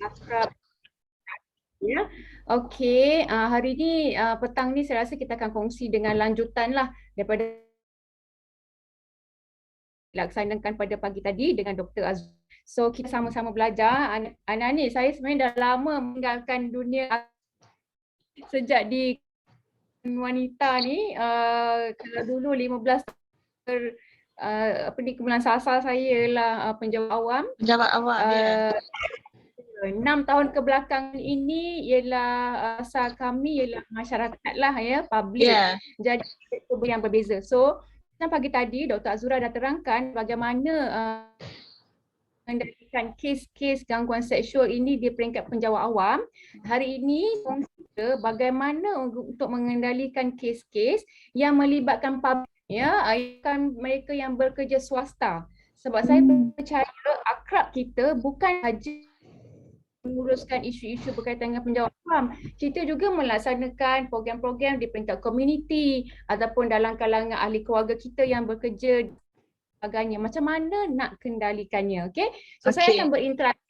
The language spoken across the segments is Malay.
akrab. Ya, okey. Hari ni petang ni saya rasa kita akan kongsi dengan lanjutan lah daripada dilaksanakan pada pagi tadi dengan Dr. Azura. So kita sama-sama belajar. Ana ni saya sebenarnya dah lama meninggalkan dunia sejak di wanita ni. Kalau dulu 15 apa ni kumpulan sasar saya ialah penjawat awam. Pejabat awam dia. 6 tahun kebelakangan ini ialah asal kami ialah masyarakat lah ya, public. Yeah. Jadi yang berbeza. So pagi tadi Dr. Azura dah terangkan bagaimana mengendalikan kes-kes gangguan seksual ini di peringkat penjawat awam. Hari ini kita bagaimana untuk mengendalikan kes-kes yang melibatkan publik, ya, akan mereka yang bekerja swasta. Sebab saya percaya akrab kita bukan saja menguruskan isu-isu berkaitan dengan penjawat awam. Kita juga melaksanakan program-program di peringkat komuniti ataupun dalam kalangan ahli keluarga kita yang bekerja sebagainya. Macam mana nak kendalikannya, okey? So saya akan berinteraksi.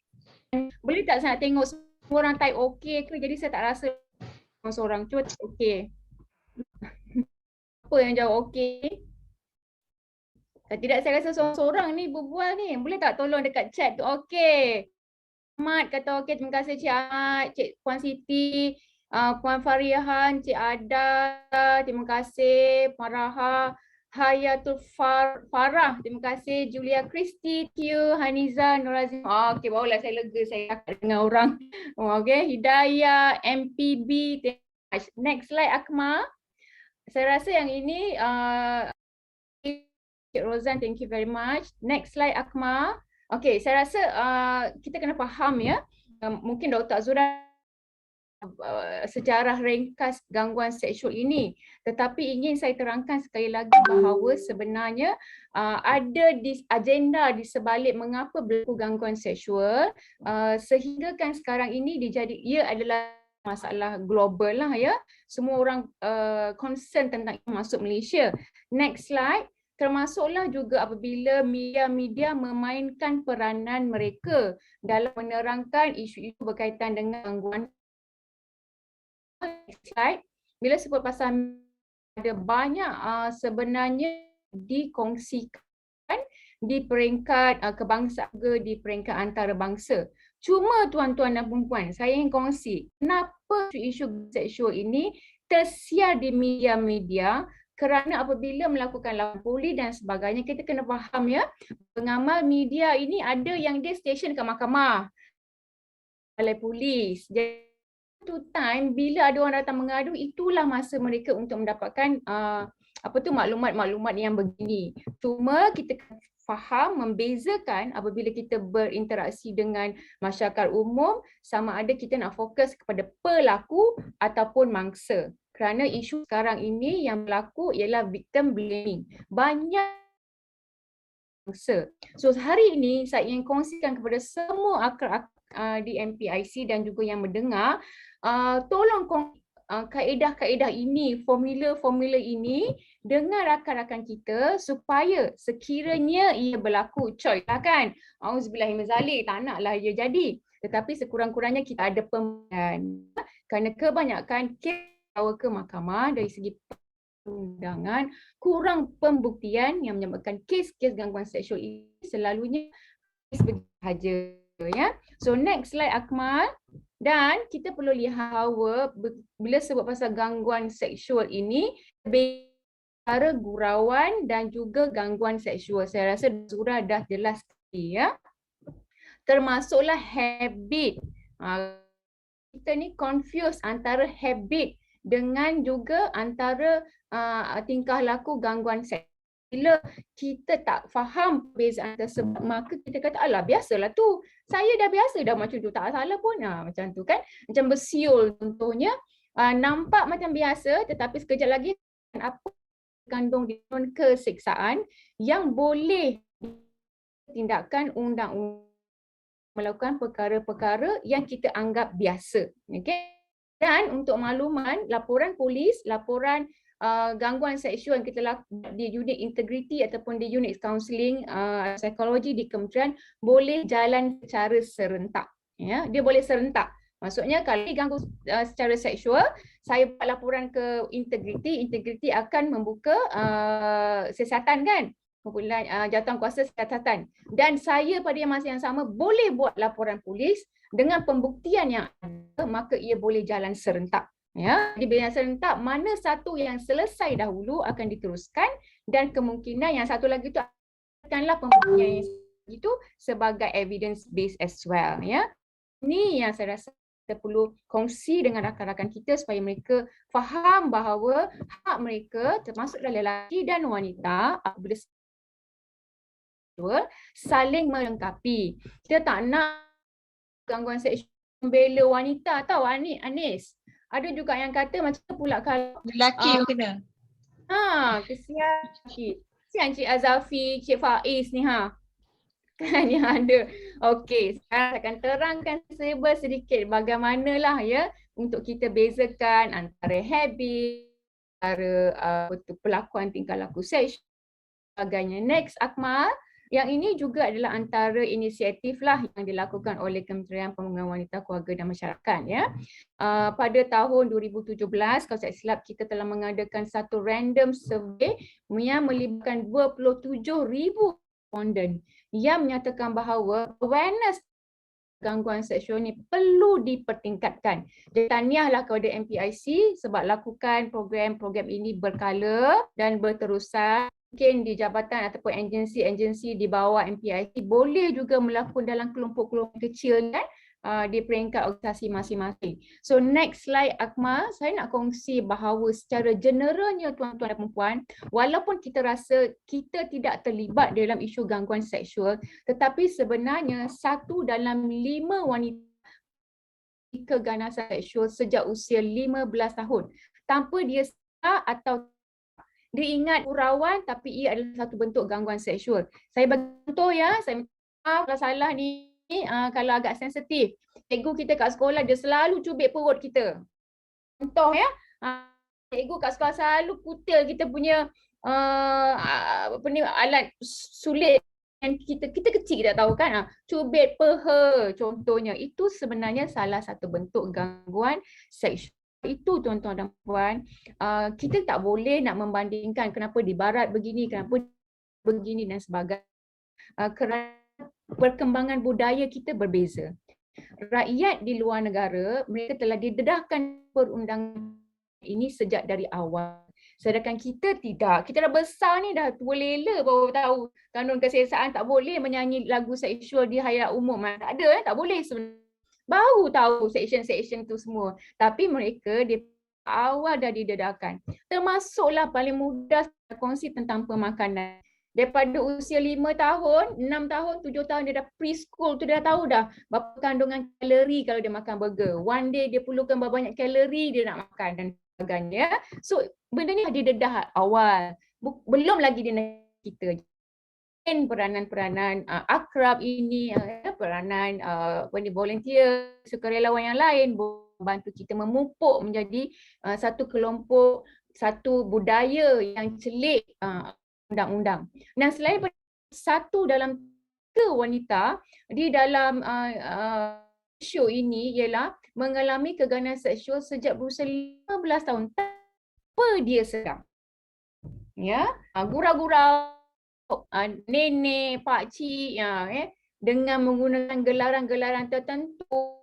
Boleh tak saya nak tengok semua orang type okey ke? Jadi saya tak rasa seorang. Cuba okey. Apa yang jawab okey? Tidak, saya rasa seorang ni berbual ni. Boleh tak tolong dekat chat tu? Okey. Ahmad kata okey, terima kasih Cik Ahmad, Cik Puan Siti, Puan Farihan, Cik Ada, terima kasih, Puan Raha, Hayatul Farah, terima kasih, Julia Christy, Q, Haniza, Nurazim. Okey, barulah saya lega saya cakap dengan orang. Okey, Hidayah, MPB, next slide Akmal. Saya rasa yang ini Cik Rozan, thank you very much. Next slide Akmal. Okey, saya rasa kita kena faham ya, mungkin Dr. Azura sejarah ringkas gangguan seksual ini, tetapi ingin saya terangkan sekali lagi bahawa sebenarnya ada agenda di sebalik mengapa berlaku gangguan seksual, sehingga kan sekarang ini ia adalah masalah global lah ya, semua orang concern tentang masuk Malaysia. Next slide. Termasuklah juga apabila media-media memainkan peranan mereka dalam menerangkan isu-isu berkaitan dengan gangguan. Slide. Bila sebut pasal ada banyak sebenarnya dikongsikan di peringkat kebangsaan juga di peringkat antarabangsa. Cuma tuan-tuan dan puan-puan, saya ingin kongsi kenapa isu seksual ini tersiar di media-media. Kerana apabila melakukan laporan polis dan sebagainya, kita kena faham ya, pengamal media ini ada yang dia stesen dekat mahkamah, balai polis. Jadi time bila ada orang datang mengadu, itulah masa mereka untuk mendapatkan maklumat-maklumat yang begini. Cuma kita faham, membezakan apabila kita berinteraksi dengan masyarakat umum, sama ada kita nak fokus kepada pelaku ataupun mangsa. Kerana isu sekarang ini yang berlaku ialah victim blaming. Banyak mangsa. So hari ini saya ingin kongsikan kepada semua akrab di MPIC dan juga yang mendengar, tolong kaedah-kaedah ini, formula-formula ini dengan rakan-rakan kita supaya sekiranya ia berlaku, coy lah kan, auzubillahiminzalik, tak naklah ia jadi. Tetapi sekurang-kurangnya kita ada pembinaan. Kerana kebanyakan kes bawa ke mahkamah dari segi perundangan, kurang pembuktian yang menyebabkan kes-kes gangguan seksual ini selalunya kes begitu sahaja ya. So next slide Akmal. Dan kita perlu lihat bahawa bila sebut pasal gangguan seksual ini, antara gurauan dan juga gangguan seksual. Saya rasa Zura dah jelas ya. Termasuklah habit. Kita ni confuse antara habit dengan juga antara tingkah laku gangguan seks. Bila kita tak faham perbezaan tersebut, maka kita kata, alah biasalah tu. Saya dah biasa dah macam tu, tak salah pun. Macam tu kan. Macam bersiul contohnya. Nampak macam biasa tetapi sekejap lagi apa kandung keseksaan yang boleh tindakan undang-undang melakukan perkara-perkara yang kita anggap biasa. Okay? Dan untuk makluman, laporan polis, laporan gangguan seksual yang kita lakukan di unit integriti ataupun di unit kaunseling psikologi di kementerian boleh jalan secara serentak. Ya, dia boleh serentak. Maksudnya kalau diganggu secara seksual, saya buat laporan ke integriti, integriti akan membuka siasatan kan, kumpulan jawatankuasa siasatan. Dan saya pada masa yang sama boleh buat laporan polis dengan pembuktian yang ada, maka ia boleh jalan serentak. Ya, di bila serentak mana satu yang selesai dahulu akan diteruskan dan kemungkinan yang satu lagi itu akanlah pembuktian yang itu sebagai evidence based as well. Ya, ini yang saya rasa kita perlu kongsi dengan rakan-rakan kita supaya mereka faham bahawa hak mereka termasuk lelaki dan wanita apabila seksual saling melengkapi. Kita tak nak gangguan seksual membela wanita tahu Anis. Ada juga yang kata macam pula kalau Lelaki pun kena. kesian Cik Azafi, Cik Faiz ni kan yang ada. Okey, sekarang saya akan terangkan sedikit bagaimanalah ya untuk kita bezakan antara habit, antara pelakuan tingkah laku seks sebagainya. Next, Akmal. Yang ini juga adalah antara inisiatif lah yang dilakukan oleh Kementerian Pembangunan Wanita, Keluarga dan Masyarakat. Ya. Pada tahun 2017, kalau saya silap, kita telah mengadakan satu random survey yang melibatkan 27,000 responden yang menyatakan bahawa awareness gangguan seksual ni perlu dipertingkatkan. Jadi tahniahlah kepada MPIC sebab lakukan program-program ini berkala dan berterusan. Mungkin di jabatan ataupun agensi-agensi di bawah MPIC boleh juga melakukan dalam kelompok-kelompok kecil kan di peringkat organisasi masing-masing. So next slide Akmal, saya nak kongsi bahawa secara generalnya tuan-tuan dan puan-puan, walaupun kita rasa kita tidak terlibat dalam isu gangguan seksual, tetapi sebenarnya 1 dalam 5 wanita keganasan seksual sejak usia 15 tahun tanpa dia sedar atau dia ingat gurauan tapi ia adalah satu bentuk gangguan seksual. Saya bagi contoh ya, saya minta maaf kalau salah ni kalau agak sensitif. Cikgu kita kat sekolah dia selalu cubit perut kita. Contoh ya, cikgu kat sekolah selalu kutil kita punya alat sulit yang kita kecil kita tahu kan, cubit peha contohnya, itu sebenarnya salah satu bentuk gangguan seksual. Itu tuan-tuan dan puan, kita tak boleh nak membandingkan kenapa di barat begini, kenapa begini dan sebagainya. Kerana perkembangan budaya kita berbeza. Rakyat di luar negara, mereka telah didedahkan perundangan ini sejak dari awal. Sedangkan kita tidak. Kita dah besar ni, dah tua lela baru tahu kanun keselesaan tak boleh menyanyi lagu seksual di halayak umum. Tak ada, tak boleh sebenarnya. Baru tahu section-section tu semua. Tapi mereka di awal dah didedahkan. Termasuklah paling mudah kongsi tentang pemakanan. Daripada usia 5 tahun, 6 tahun, 7 tahun dia dah preschool tu dia dah tahu dah berapa kandungan kalori kalau dia makan burger. One day dia perlukan berapa banyak kalori dia nak makan dan sebagainya. So benda ni didedah awal. Belum lagi di negara kita. Peranan-peranan akrab ini, peranan volunteer, sukarelawan yang lain membantu kita memupuk menjadi satu kelompok, satu budaya yang celik undang-undang. Nah, selain satu dalam 3 wanita di dalam show ini ialah mengalami keganasan seksual sejak berusia 15 tahun tanpa dia sedar. Ya, gurau-gurau nenek, pakcik dengan menggunakan gelaran-gelaran tertentu,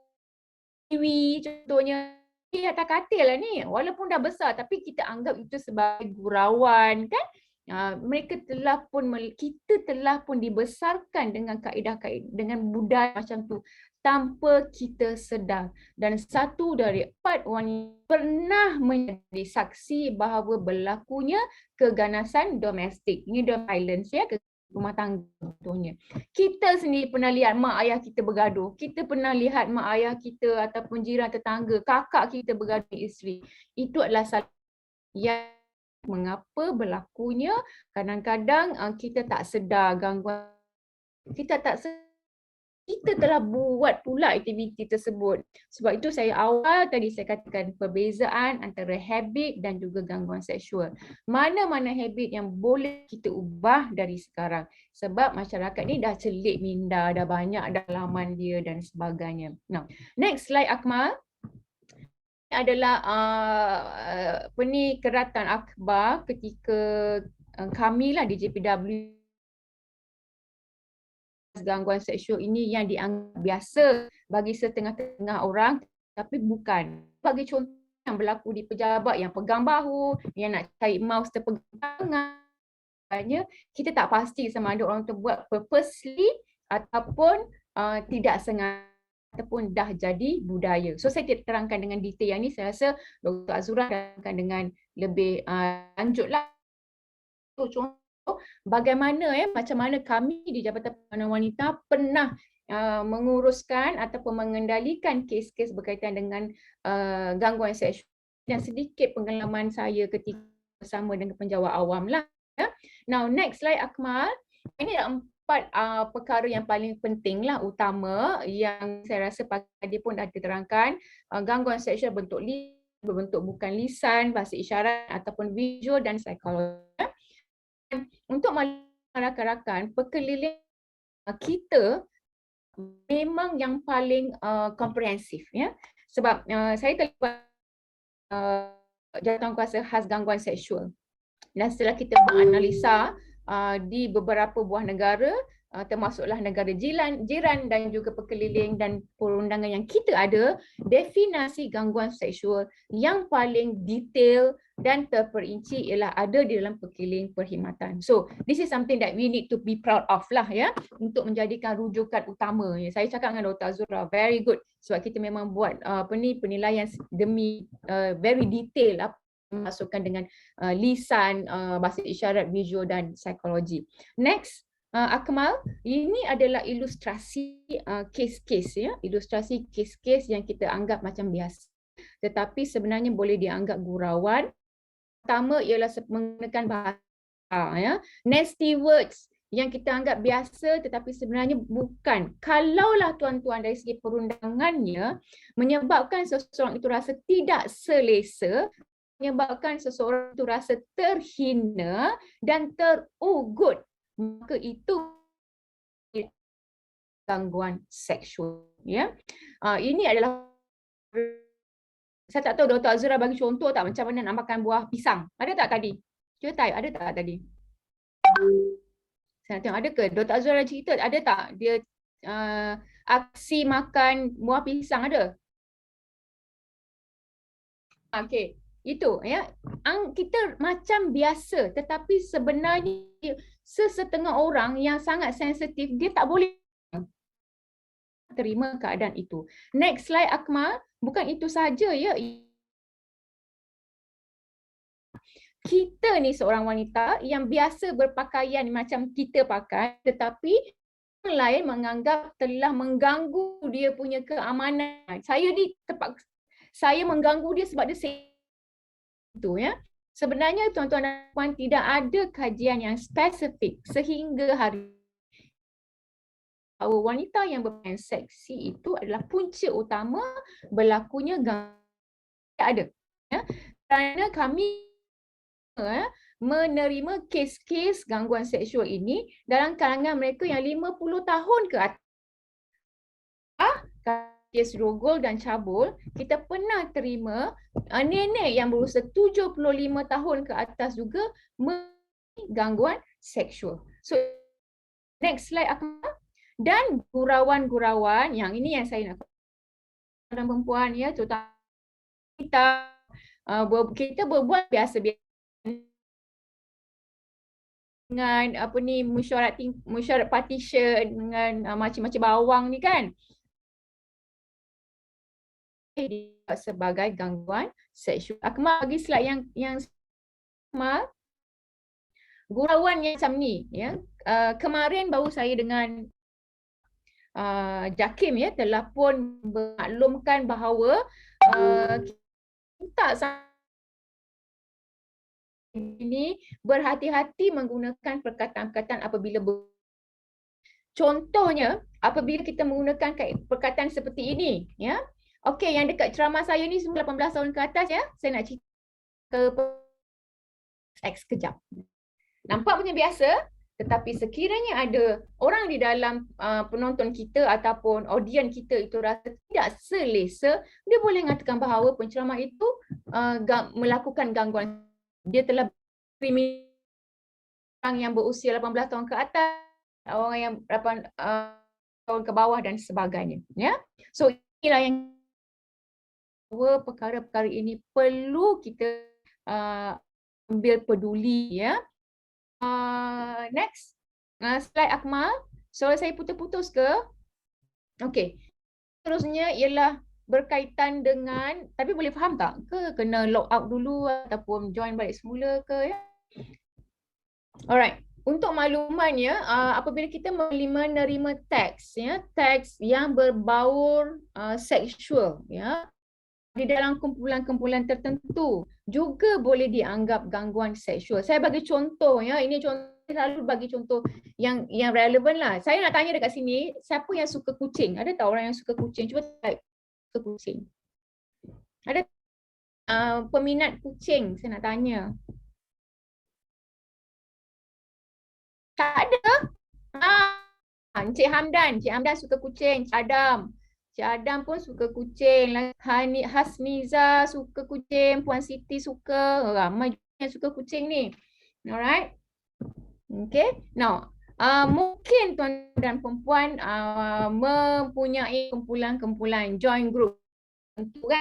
TV contohnya, atas katil lah ni, walaupun dah besar tapi kita anggap itu sebagai gurauan kan. Kita telah pun dibesarkan dengan kaedah-kaedah, dengan budaya macam tu tanpa kita sedar. Dan 1 dari 4 wanita pernah menjadi saksi bahawa berlakunya keganasan domestik. Ini violence ya, rumah tangga contohnya. Kita sendiri pernah lihat mak ayah kita bergaduh. Kita pernah lihat mak ayah kita ataupun jiran tetangga, kakak kita bergaduh isteri. Itu adalah salah yang mengapa berlakunya kadang-kadang kita tak sedar gangguan. Kita tak sedar kita telah buat pula aktiviti tersebut. Sebab itu awal tadi saya katakan perbezaan antara habit dan juga gangguan seksual. Mana-mana habit yang boleh kita ubah dari sekarang. Sebab masyarakat ni dah celik minda, dah banyak dah laman dia dan sebagainya. Now, next slide Akmal. Adalah keratan akhbar ketika kami lah di JPW, gangguan seksual ini yang dianggap biasa bagi setengah-tengah orang, tapi bukan. Bagi contoh yang berlaku di pejabat yang pegang bahu, yang nak cari mouse terpegang tangan, kita tak pasti sama ada orang tu buat purposely ataupun tidak sengaja ataupun dah jadi budaya. So saya tidak terangkan dengan detail yang ni, saya rasa Dr. Azura terangkan dengan lebih lanjutlah. Contoh bagaimana macam mana kami di Jabatan Perempuan Wanita pernah menguruskan ataupun mengendalikan kes-kes berkaitan dengan gangguan seksual, dan sedikit pengalaman saya ketika bersama dengan penjawat awam lah. Now next slide Akmal. Ini adalah 4 perkara yang paling penting lah, utama yang saya rasa dia pun dah diterangkan. Gangguan seksual berbentuk bukan lisan, bahasa isyarat ataupun visual dan psikologi. Untuk rakan-rakan, perkeliling kita memang yang paling komprehensif, ya. Sebab saya terlibat jawatankuasa khas gangguan seksual, dan setelah kita menganalisa di beberapa buah negara, termasuklah negara jiran dan juga perkeliling dan perundangan yang kita ada, definisi gangguan seksual yang paling detail dan terperinci ialah ada di dalam perkeliling perkhidmatan. So this is something that we need to be proud of lah, ya, untuk menjadikan rujukan utama. Saya cakap dengan Dr. Azura, very good, sebab kita memang buat penilaian demi very detail, masukkan dengan lisan, bahasa isyarat, visual dan psikologi. Next, Akmal, ini adalah ilustrasi kes-kes, ya, ilustrasi kes-kes yang kita anggap macam biasa, tetapi sebenarnya boleh dianggap gurauan. Pertama ialah menggunakan bahasa, ya, nasty words yang kita anggap biasa tetapi sebenarnya bukan. Kalaulah tuan-tuan dari segi perundangannya menyebabkan seseorang itu rasa tidak selesa, menyebabkan seseorang itu rasa terhina dan terugut, maka itu gangguan seksual, ya. Ini adalah, saya tak tahu Dr. Azura bagi contoh tak macam mana nak makan buah pisang. Ada tak tadi? Cuba type, ada tak tadi? Saya nak tengok ada ke? Dr. Azura cerita ada tak dia aksi makan buah pisang, ada? Okey. Itu, ya, kita macam biasa tetapi sebenarnya sesetengah orang yang sangat sensitif dia tak boleh terima keadaan itu. Next slide Akmal. Bukan itu saja, ya, kita ni seorang wanita yang biasa berpakaian macam kita pakai, tetapi orang lain menganggap telah mengganggu dia punya keamanan. Saya mengganggu dia sebab dia itu, ya. Sebenarnya tuan-tuan dan puan, tidak ada kajian yang spesifik sehingga hari bahawa wanita yang berpakaian seksi itu adalah punca utama berlakunya gangguan. Tidak ada, ya. Kerana kami menerima kes-kes gangguan seksual ini dalam kalangan mereka yang 50 tahun ke atas. Kes rogol dan cabul, kita pernah terima nenek yang berusia 75 tahun ke atas juga gangguan seksual. So next slide Akmal. Dan gurauan-gurauan yang ini yang saya nak dan perempuan, ya, terutama kita berbuat biasa-biasa dengan mesyuarat partition dengan macam-macam bawang ni kan, sebagai gangguan seksual. Akmal bagi slide yang Akmal, gurauan yang macam ni, ya. Kemarin baru saya dengan JAKIM, ya, telah pun bermaklumkan bahawa kita ini berhati-hati menggunakan perkataan-perkataan apabila Contohnya, apabila kita menggunakan perkataan seperti ini, ya. Okey, yang dekat ceramah saya ni semua 18 tahun ke atas, ya. Saya nak cerita ke X kejap. Nampak macam biasa, tetapi sekiranya ada orang di dalam penonton kita ataupun audien kita itu rasa tidak selesa, dia boleh mengatakan bahawa penceramah itu melakukan gangguan. Dia telah orang yang berusia 18 tahun ke atas, orang yang 8 tahun ke bawah dan sebagainya. Ya, so inilah yang perkara-perkara ini perlu kita ambil peduli, ya. Next, slide Akmal. Soal saya putus-putus ke? Okey. Terusnya ialah berkaitan dengan, tapi boleh faham tak? Ke kena log out dulu ataupun join balik semula ke, ya? Alright. Untuk maklumannya, apabila kita menerima teks, ya, teks yang berbaur seksual, ya, di dalam kumpulan-kumpulan tertentu juga boleh dianggap gangguan seksual. Saya bagi contoh, ya, ini contoh, selalu bagi contoh yang relevan lah. Saya nak tanya dekat sini, siapa yang suka kucing? Ada tak orang yang suka kucing? Cuba type suka kucing. Ada peminat kucing? Saya nak tanya. Tak ada? Encik Hamdan suka kucing. Cik Adam pun suka kucing. Hasniza suka kucing. Puan Siti suka. Ramai yang suka kucing ni. Alright. Okay. Now, mungkin tuan dan perempuan mempunyai kumpulan-kumpulan join group. Untuk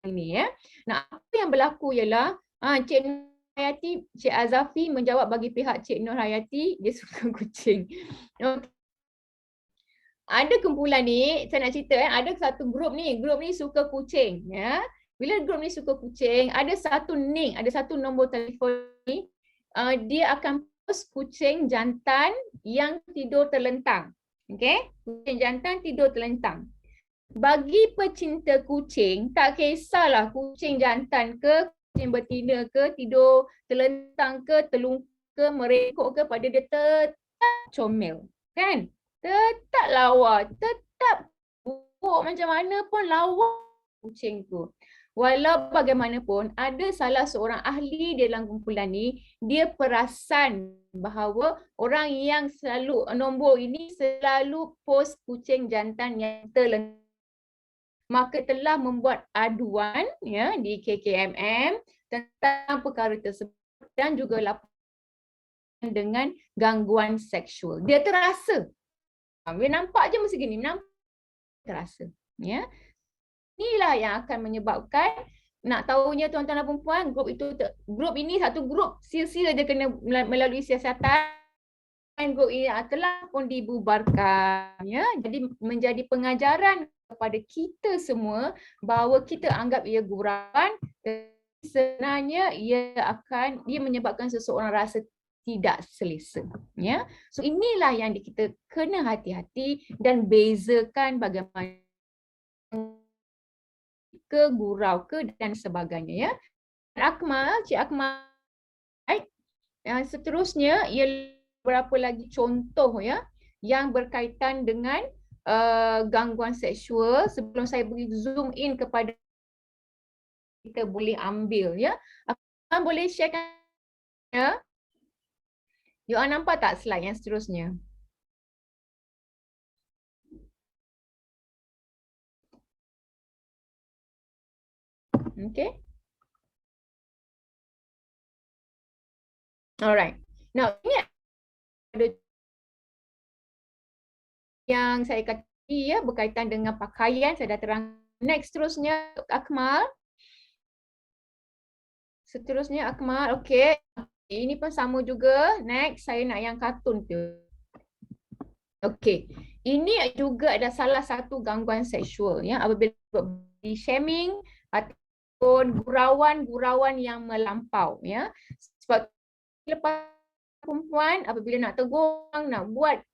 ini, ya. Nah, apa yang berlaku ialah Cik Nur Hayati, Cik Azafi menjawab bagi pihak Cik Nur Hayati, dia suka kucing. Okay. Ada kumpulan ni, saya nak cerita, ada satu grup ni suka kucing, ya. Bila grup ni suka kucing, ada satu link, ada satu nombor telefon ni, dia akan post kucing jantan yang tidur terlentang. Okey, kucing jantan tidur terlentang. Bagi pecinta kucing, tak kisahlah kucing jantan ke, kucing betina ke, tidur terlentang ke, telung ke, merengkok ke, pada dia tetap comel, kan? Tetap lawa, tetap buruk macam mana pun lawa kucing tu. Walau bagaimanapun, ada salah seorang ahli dalam kumpulan ni, dia perasan bahawa orang yang selalu nombor ini selalu post kucing jantan yang terlentang. Maka telah membuat aduan, ya, di KKMM tentang perkara tersebut dan juga laporan dengan gangguan seksual. Dia terasa. Dia nampak je masa gini, nampak terasa, ya. Inilah yang akan menyebabkan, nak tahunya tuan-tuan dan perempuan, grup ini satu grup silsilah dia kena melalui siasatan. Grup ini telah pun dibubarkan, ya. Jadi menjadi pengajaran kepada kita semua bahawa kita anggap ia gurauan, sebenarnya ia menyebabkan seseorang rasa tidak selesa, ya. So inilah yang kita kena hati-hati dan bezakan bagaimana ke gurau ke dan sebagainya, ya. Cik Akmal, yang seterusnya ialah berapa lagi contoh, ya, yang berkaitan dengan gangguan seksual. Sebelum saya beri zoom in kepada, kita boleh ambil, ya. Akmal boleh sharekan, ya. You all nampak tak slide yang seterusnya? Okay. Alright. Now, ini ada yang saya kata, ya, berkaitan dengan pakaian. Saya dah terang. Next, seterusnya Akmal. Seterusnya Akmal, okay. Ini pun sama juga. Next, saya nak yang kartun tu. Okay. Ini juga ada salah satu gangguan seksual, ya. Apabila body shaming ataupun gurauan-gurauan yang melampau, ya. Sebab lepas perempuan, apabila nak tegur, nak buat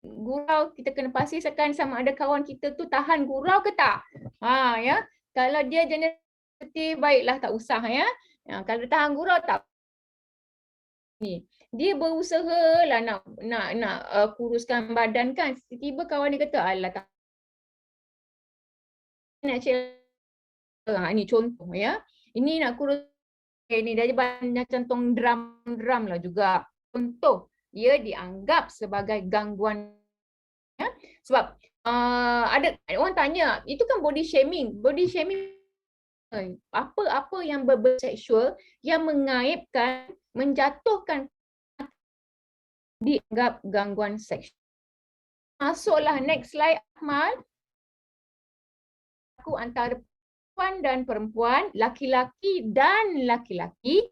gurau, kita kena pastikan sama ada kawan kita tu tahan gurau ke tak. Ya. Kalau dia jenis seperti, baiklah tak usah, ya. Kalau tahan gurau tak. Ni. dia berusaha lah nak kuruskan badan kan. Tiba-tiba kawan dia kata, alah tak nak cakap. Ini contoh ya. Ini nak kurus ni dia macam tong drum lah juga. Contoh, ia dianggap sebagai gangguan ya. Sebab ada orang tanya, itu kan body shaming. Body shaming apa-apa yang berbau seksual yang mengaibkan, menjatuhkan dianggap gangguan seksual. Masuklah next slide Akmal. Aku antara perempuan dan perempuan, laki-laki dan laki-laki,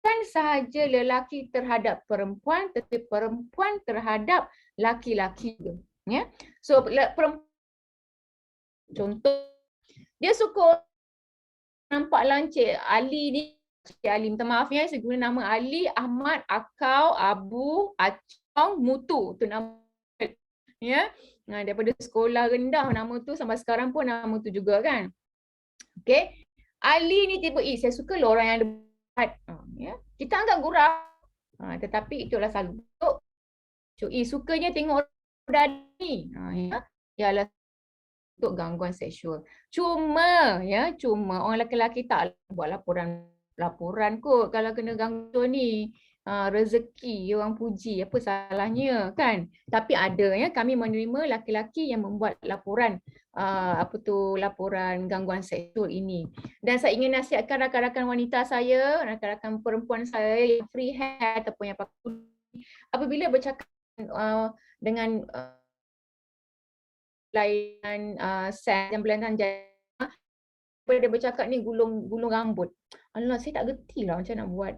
bukan sahaja lelaki terhadap perempuan, tetapi perempuan terhadap laki-laki. Ya, so perempuan, contoh dia suka nampak lancip. Ali ni, Ali minta maaf ya, saya guna nama Ali, Ahmad, Akau, Abu, Acong, Mutu. Tu nama ya. Nah, daripada sekolah rendah nama tu sampai sekarang pun nama tu juga kan. Okey. Ali ni tiba, saya suka lah orang yang debat. Ya. Kita anggap gurau. Tetapi itulah selalu. Sukanya tengok orang ni. Ya. Ialah untuk gangguan seksual. Cuma orang lelaki tak buat laporan kot kalau kena gangguan ni. Rezeki orang puji, apa salahnya kan. Tapi ada ya, kami menerima laki-laki yang membuat laporan laporan gangguan seksual ini. Dan saya ingin nasihatkan rakan-rakan wanita saya, rakan-rakan perempuan saya yang free hair ataupun yang pakai, apabila bercakap dengan layanan seks yang berlainan jaya, pada bercakap ni gulung rambut. Alah, saya tak gerti lah macam nak buat.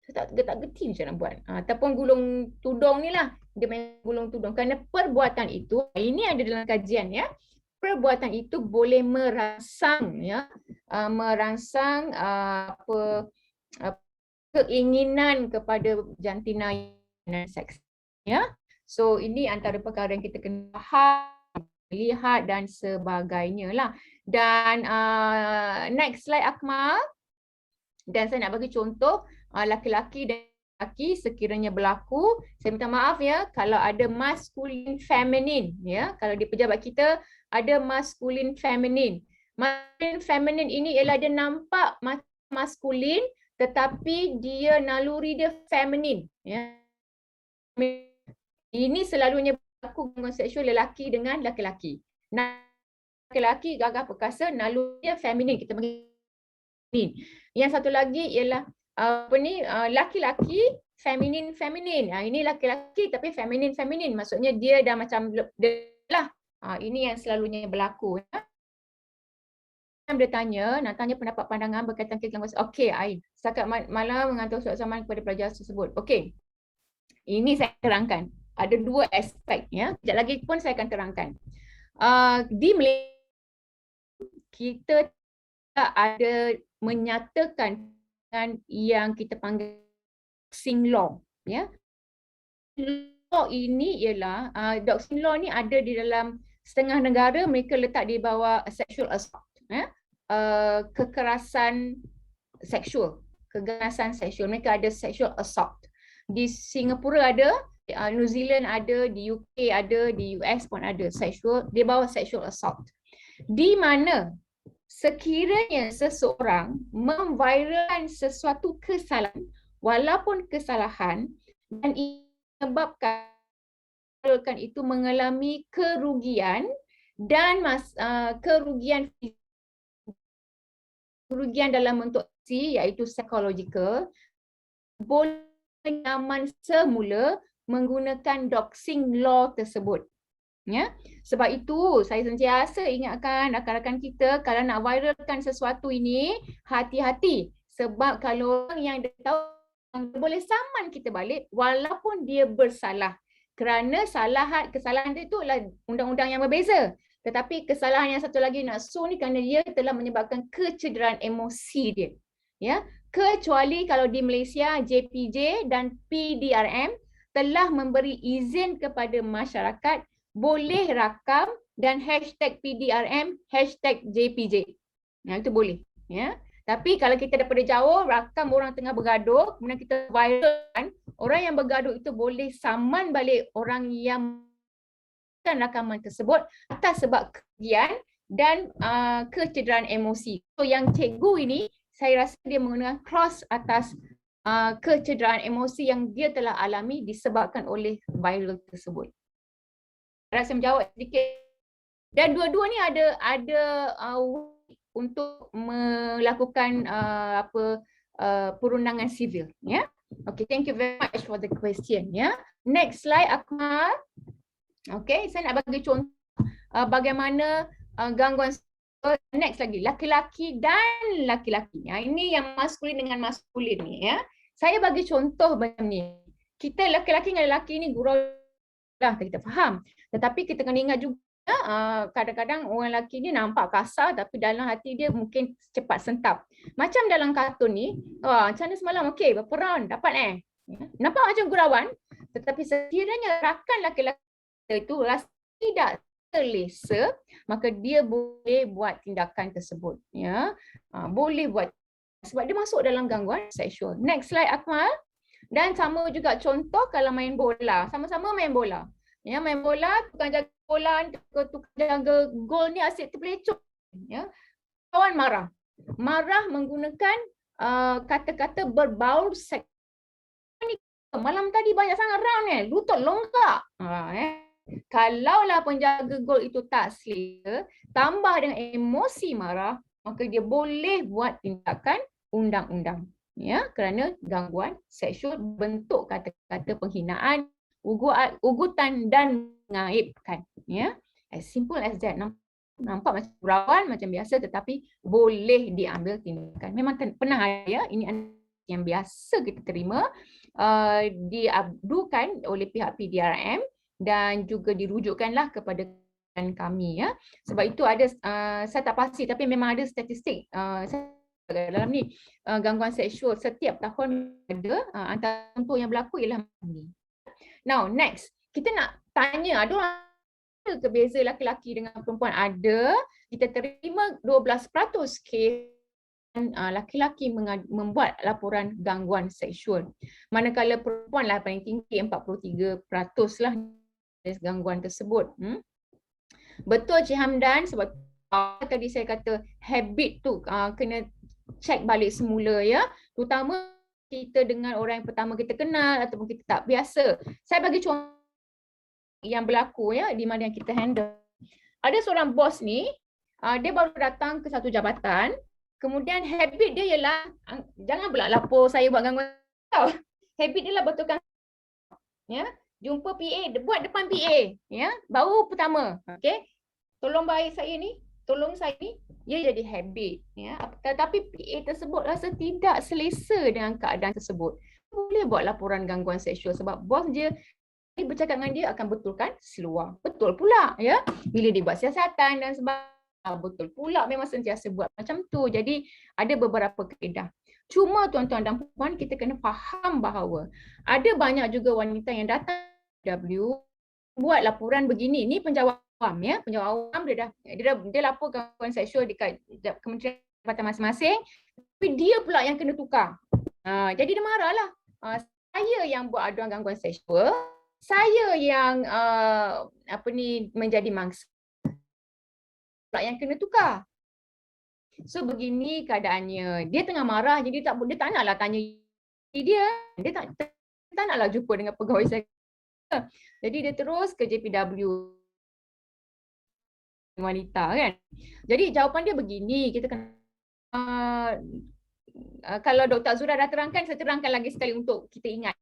Saya tak gerti macam nak buat. Ataupun gulung tudung ni lah. Dia main gulung tudung. Kerana perbuatan itu, ini ada dalam kajian ya. Perbuatan itu boleh merangsang keinginan kepada jantina yang seks. Ya. So ini antara perkara yang kita kena lihat dan sebagainya lah. Dan next slide Akmal. Dan saya nak bagi contoh laki-laki dan lelaki sekiranya berlaku, saya minta maaf ya kalau ada masculine feminine ya. Kalau di pejabat kita ada masculine feminine. Masculine feminine ini ialah dia nampak maskulin tetapi dia naluri dia feminin ya. Ini selalunya berlaku gangguan seksual lelaki dengan lelaki. Lelaki gagah perkasa, naluri dia feminin, kita panggil. Yang satu lagi ialah laki-laki feminin. Ini laki-laki tapi feminin. Maksudnya dia dah macam lah. Ini yang selalunya berlaku. Dia tanya, nak tanya pendapat pandangan berkaitan dengan okey, Ain. Setakat malam mengantar surat saman kepada pelajar tersebut. Okey. Ini saya terangkan. Ada dua aspek ya. Sekejap lagi pun saya akan terangkan. Di Malaysia kita tak ada menyatakan yang kita panggil doxing law ya. Law ini ialah doxing law ni ada di dalam setengah negara, mereka letak di bawah sexual assault ya. Kekerasan seksual, mereka ada sexual assault. Di Singapura ada, New Zealand ada, di UK ada, di US pun ada di bawah sexual assault. Di mana sekiranya seseorang memviralkan sesuatu kesalahan, walaupun kesalahan, dan menyebabkan itu mengalami kerugian dan kerugian dalam bentuk iaitu psychological, boleh nyaman semula menggunakan doxing law tersebut. Ya, sebab itu saya sentiasa ingatkan rakan-rakan kita kalau nak viralkan sesuatu ini, hati-hati. Sebab kalau orang yang dia tahu boleh saman kita balik walaupun dia bersalah. Kerana kesalahan dia itu adalah undang-undang yang berbeza. Tetapi kesalahan yang satu lagi nak sue ni kerana dia telah menyebabkan kecederaan emosi dia. Ya, kecuali kalau di Malaysia JPJ dan PDRM telah memberi izin kepada masyarakat boleh rakam dan hashtag PDRM, hashtag JPJ. Itu boleh. Ya. Tapi kalau kita daripada jauh, rakam orang tengah bergaduh, kemudian kita viralkan, orang yang bergaduh itu boleh saman balik orang yang rakaman tersebut atas sebab kerugian dan kecederaan emosi. So yang cikgu ini, saya rasa dia menggunakan clause atas kecederaan emosi yang dia telah alami disebabkan oleh viral tersebut. Saya rasa menjawab sedikit. Dan dua-dua ni ada untuk melakukan perundangan sivil, ya. Okay, thank you very much for the question, ya. Next slide, Akmal. Okay, saya nak bagi contoh bagaimana gangguan. Next lagi, laki-laki dan laki-laki. Ini yang maskulin dengan maskulin ni, ya. Saya bagi contoh macam ni. Kita laki-laki dengan lelaki ni gurau dah, kita faham. Tetapi kita kena ingat juga, kadang-kadang orang lelaki ni nampak kasar tapi dalam hati dia mungkin cepat sentap. Macam dalam kartun ni, macam mana semalam, okey, berapa round, dapat nampak macam gurauan, tetapi sekiranya rakan laki-laki itu rasa tidak selesa, maka dia boleh buat tindakan tersebut, ya. Boleh buat sebab dia masuk dalam gangguan seksual. Next slide, Akmal. Dan sama juga contoh kalau main bola, sama-sama main bola. Ya, main bola, tukang jaga bola, tukang jaga gol ni asyik terpelecut, ya. Kawan marah. Marah menggunakan kata-kata berbau seks. Malam tadi banyak sangat round lutut longgak. Kalaulah penjaga gol itu tak selesa, tambah dengan emosi marah, maka dia boleh buat tindakan undang-undang. Ya, kerana gangguan seksual bentuk kata-kata penghinaan, ugutan dan mengaibkan. Ya, as simple as that. Nampak macam gurauan, macam biasa, tetapi boleh diambil tindakan. Memang pernah ada, ini yang biasa kita terima, diabdukan oleh pihak PDRM dan juga dirujukkanlah kepada kami, ya. Sebab itu ada, saya tak pasti tapi memang ada statistik dalam ni, gangguan seksual setiap tahun ada, antara contoh yang berlaku ialah ni. Now next, kita nak tanya, ada ke beza laki-laki dengan perempuan? Ada. Kita terima 12% kes laki-laki membuat laporan gangguan seksual. Manakala perempuan lah paling tinggi, 43% lah gangguan tersebut. Betul Cik Hamdan, sebab tadi saya kata habit tu kena cek balik semula, ya. Terutama kita dengan orang yang pertama kita kenal ataupun kita tak biasa. Saya bagi contoh yang berlaku, ya, di mana yang kita handle. Ada seorang bos ni, dia baru datang ke satu jabatan, kemudian habit dia ialah, jangan pula lapor saya buat gangguan tau. Habit dia lah betulkan, ya. Jumpa PA, buat depan PA, ya. Baru pertama, okey. Tolong bayar saya ni, tolong saya ni, ia jadi habit, ya. Tetapi PA tersebut rasa tidak selesa dengan keadaan tersebut. Boleh buat laporan gangguan seksual sebab bos dia bercakap dengan dia akan betulkan seluar. Betul pula, ya. Bila dia buat siasatan dan sebagainya, betul pula, memang sentiasa buat macam tu. Jadi ada beberapa kaedah. Cuma tuan-tuan dan puan, kita kena faham bahawa ada banyak juga wanita yang datang W buat laporan begini. Ni penjawab awam, ya. Penjawab awam dia lapor gangguan seksual dekat kementerian jabatan masing-masing, tapi dia pula yang kena tukar. Jadi dia marahlah. Saya yang buat aduan gangguan seksual, saya yang menjadi mangsa, pula yang kena tukar. So begini keadaannya. Dia tengah marah, jadi dia tak naklah tanya dia. Dia tak naklah jumpa dengan pegawai saya. Jadi dia terus ke JPW wanita, kan. Jadi jawapan dia begini, kita kena kalau Dr. Azura dah terangkan, saya terangkan lagi sekali untuk kita ingat.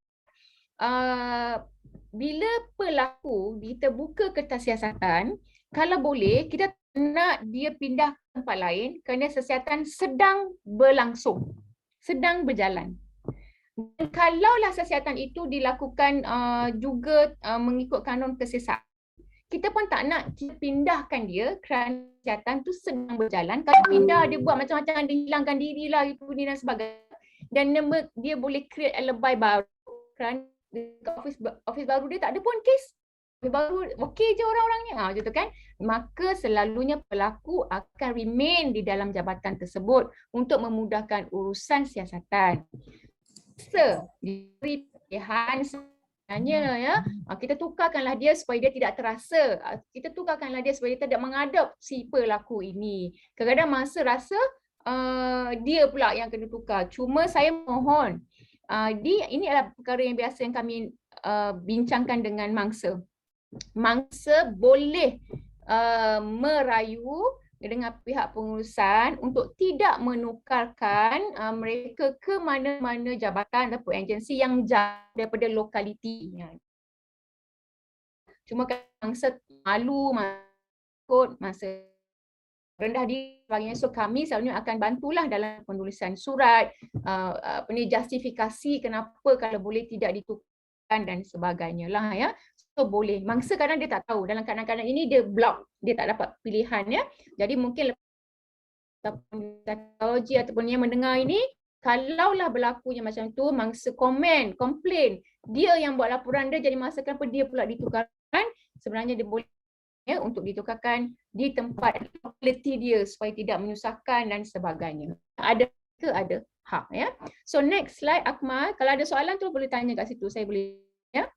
Bila pelaku kita buka kertas siasatan, kalau boleh kita nak dia pindah ke tempat lain kerana siasatan sedang berlangsung, sedang berjalan. Dan kalaulah siasatan itu dilakukan juga mengikut kanun kesesatan, kita pun tak nak kita pindahkan dia kerana siasatan tu sedang berjalan. Kalau pindah, dia buat macam-macam, dia hilangkan diri lah, itu ni dan sebagainya. Dan dia boleh create alibi baru kerana office baru dia tak ada pun kes. baru okey je orang-orangnya, macam tu kan. Maka selalunya pelaku akan remain di dalam jabatan tersebut untuk memudahkan urusan siasatan. Diberi pilihan sebenarnya ya, kita tukarkanlah dia supaya dia tidak terasa. Kita tukarkanlah dia supaya dia tidak mengadap si pelaku ini. Kadang-kadang masa rasa dia pula yang kena tukar. Cuma saya mohon, ini adalah perkara yang biasa yang kami bincangkan dengan mangsa. Mangsa boleh merayu dengan pihak pengurusan untuk tidak menukarkan mereka ke mana-mana jabatan ataupun agensi yang jauh daripada lokaliti. Cuma mangsa malu, takut, masa rendah diri sebagainya. So kami selalunya akan bantulah dalam penulisan surat, justifikasi kenapa kalau boleh tidak ditukarkan dan sebagainya lah ya. So boleh. Mangsa kadang dia tak tahu. Dalam kadang-kadang ini dia block, dia tak dapat pilihan ya. Jadi mungkin teknologi ataupun yang mendengar ini, kalaulah berlakunya macam tu, mangsa komen, komplain, dia yang buat laporan dia jadi masa kenapa dia pula ditukarkan, sebenarnya dia boleh ya, untuk ditukarkan di tempat lokaliti dia supaya tidak menyusahkan dan sebagainya. Ada ke ada hak ya. So next slide Akmal, kalau ada soalan tu boleh tanya kat situ, saya boleh ya.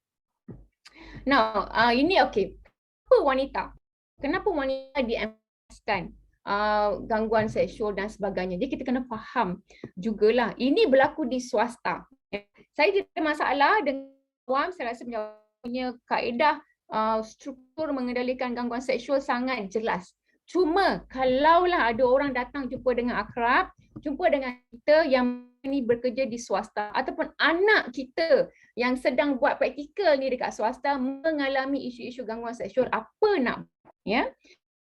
Now, ini okey. Kenapa wanita? Kenapa wanita diemphasiskan gangguan seksual dan sebagainya? Jadi kita kena faham jugalah. Ini berlaku di swasta. Saya tidak ada masalah dengan awam, saya rasa punya kaedah struktur mengendalikan gangguan seksual sangat jelas. Cuma kalaulah ada orang datang jumpa dengan akrab, jumpa dengan kita yang ini bekerja di swasta ataupun anak kita yang sedang buat praktikal ni dekat swasta mengalami isu-isu gangguan seksual, apa nak ya?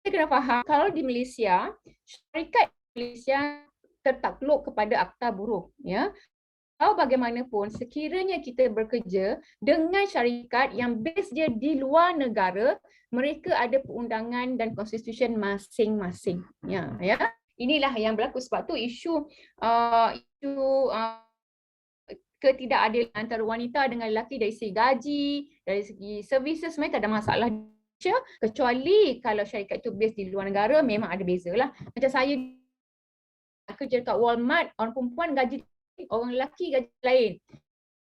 Kita kena faham kalau di Malaysia, syarikat Malaysia tertakluk kepada Akta Buruh ya. Atau bagaimanapun, sekiranya kita bekerja dengan syarikat yang base dia di luar negara, mereka ada perundangan dan konstitusi masing-masing. Ya. Inilah yang berlaku, sebab tu isu ketidakadilan antara wanita dengan lelaki dari segi gaji, dari segi services sebenarnya tak ada masalah. Kecuali kalau syarikat itu base di luar negara, memang ada beza lah. Macam saya kerja dekat Walmart, orang perempuan gaji, orang lelaki gaji lain.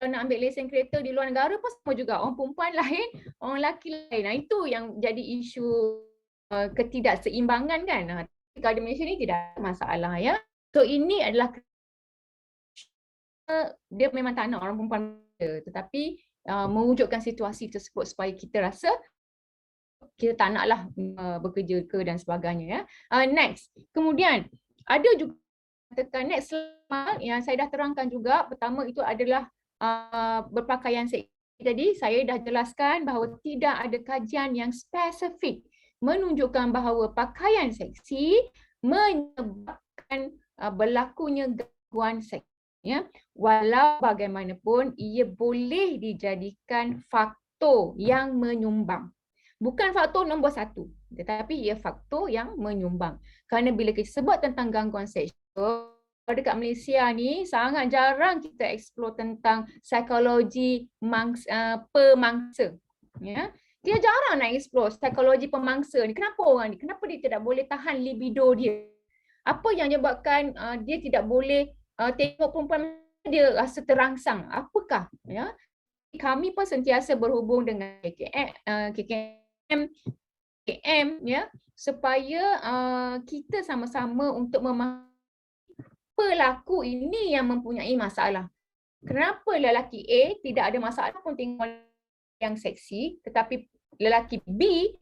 Kalau nak ambil lesen kereta di luar negara pun sama juga. Orang perempuan lain, orang lelaki lain. Nah, itu yang jadi isu ketidakseimbangan kan. Kalau di Malaysia ni tidak ada masalah ya. So ini adalah dia memang tak nak orang perempuan, tetapi mewujudkan situasi tersebut supaya kita rasa kita tak naklah bekerja ke dan sebagainya ya. Next. Kemudian ada juga tekan next slide yang saya dah terangkan juga. Pertama itu adalah berpakaian seksi. Jadi saya dah jelaskan bahawa tidak ada kajian yang spesifik menunjukkan bahawa pakaian seksi menyebabkan berlakunya gangguan seks. Ya, walau bagaimanapun ia boleh dijadikan faktor yang menyumbang. Bukan faktor nombor satu, tetapi ia faktor yang menyumbang. Kerana bila kita sebut tentang gangguan seksual, dekat Malaysia ni sangat jarang kita explore tentang psikologi pemangsa. Ya. Dia jarang nak explore psikologi pemangsa ni. Kenapa orang ni? Kenapa dia tidak boleh tahan libido dia? Apa yang menyebabkan dia tidak boleh tengok perempuan dia rasa terangsang? Apakah? Ya. Kami pun sentiasa berhubung dengan KKM ya, supaya kita sama-sama untuk memahami pelaku ini yang mempunyai masalah. Kenapa lelaki A tidak ada masalah pun tengok yang seksi, tetapi lelaki B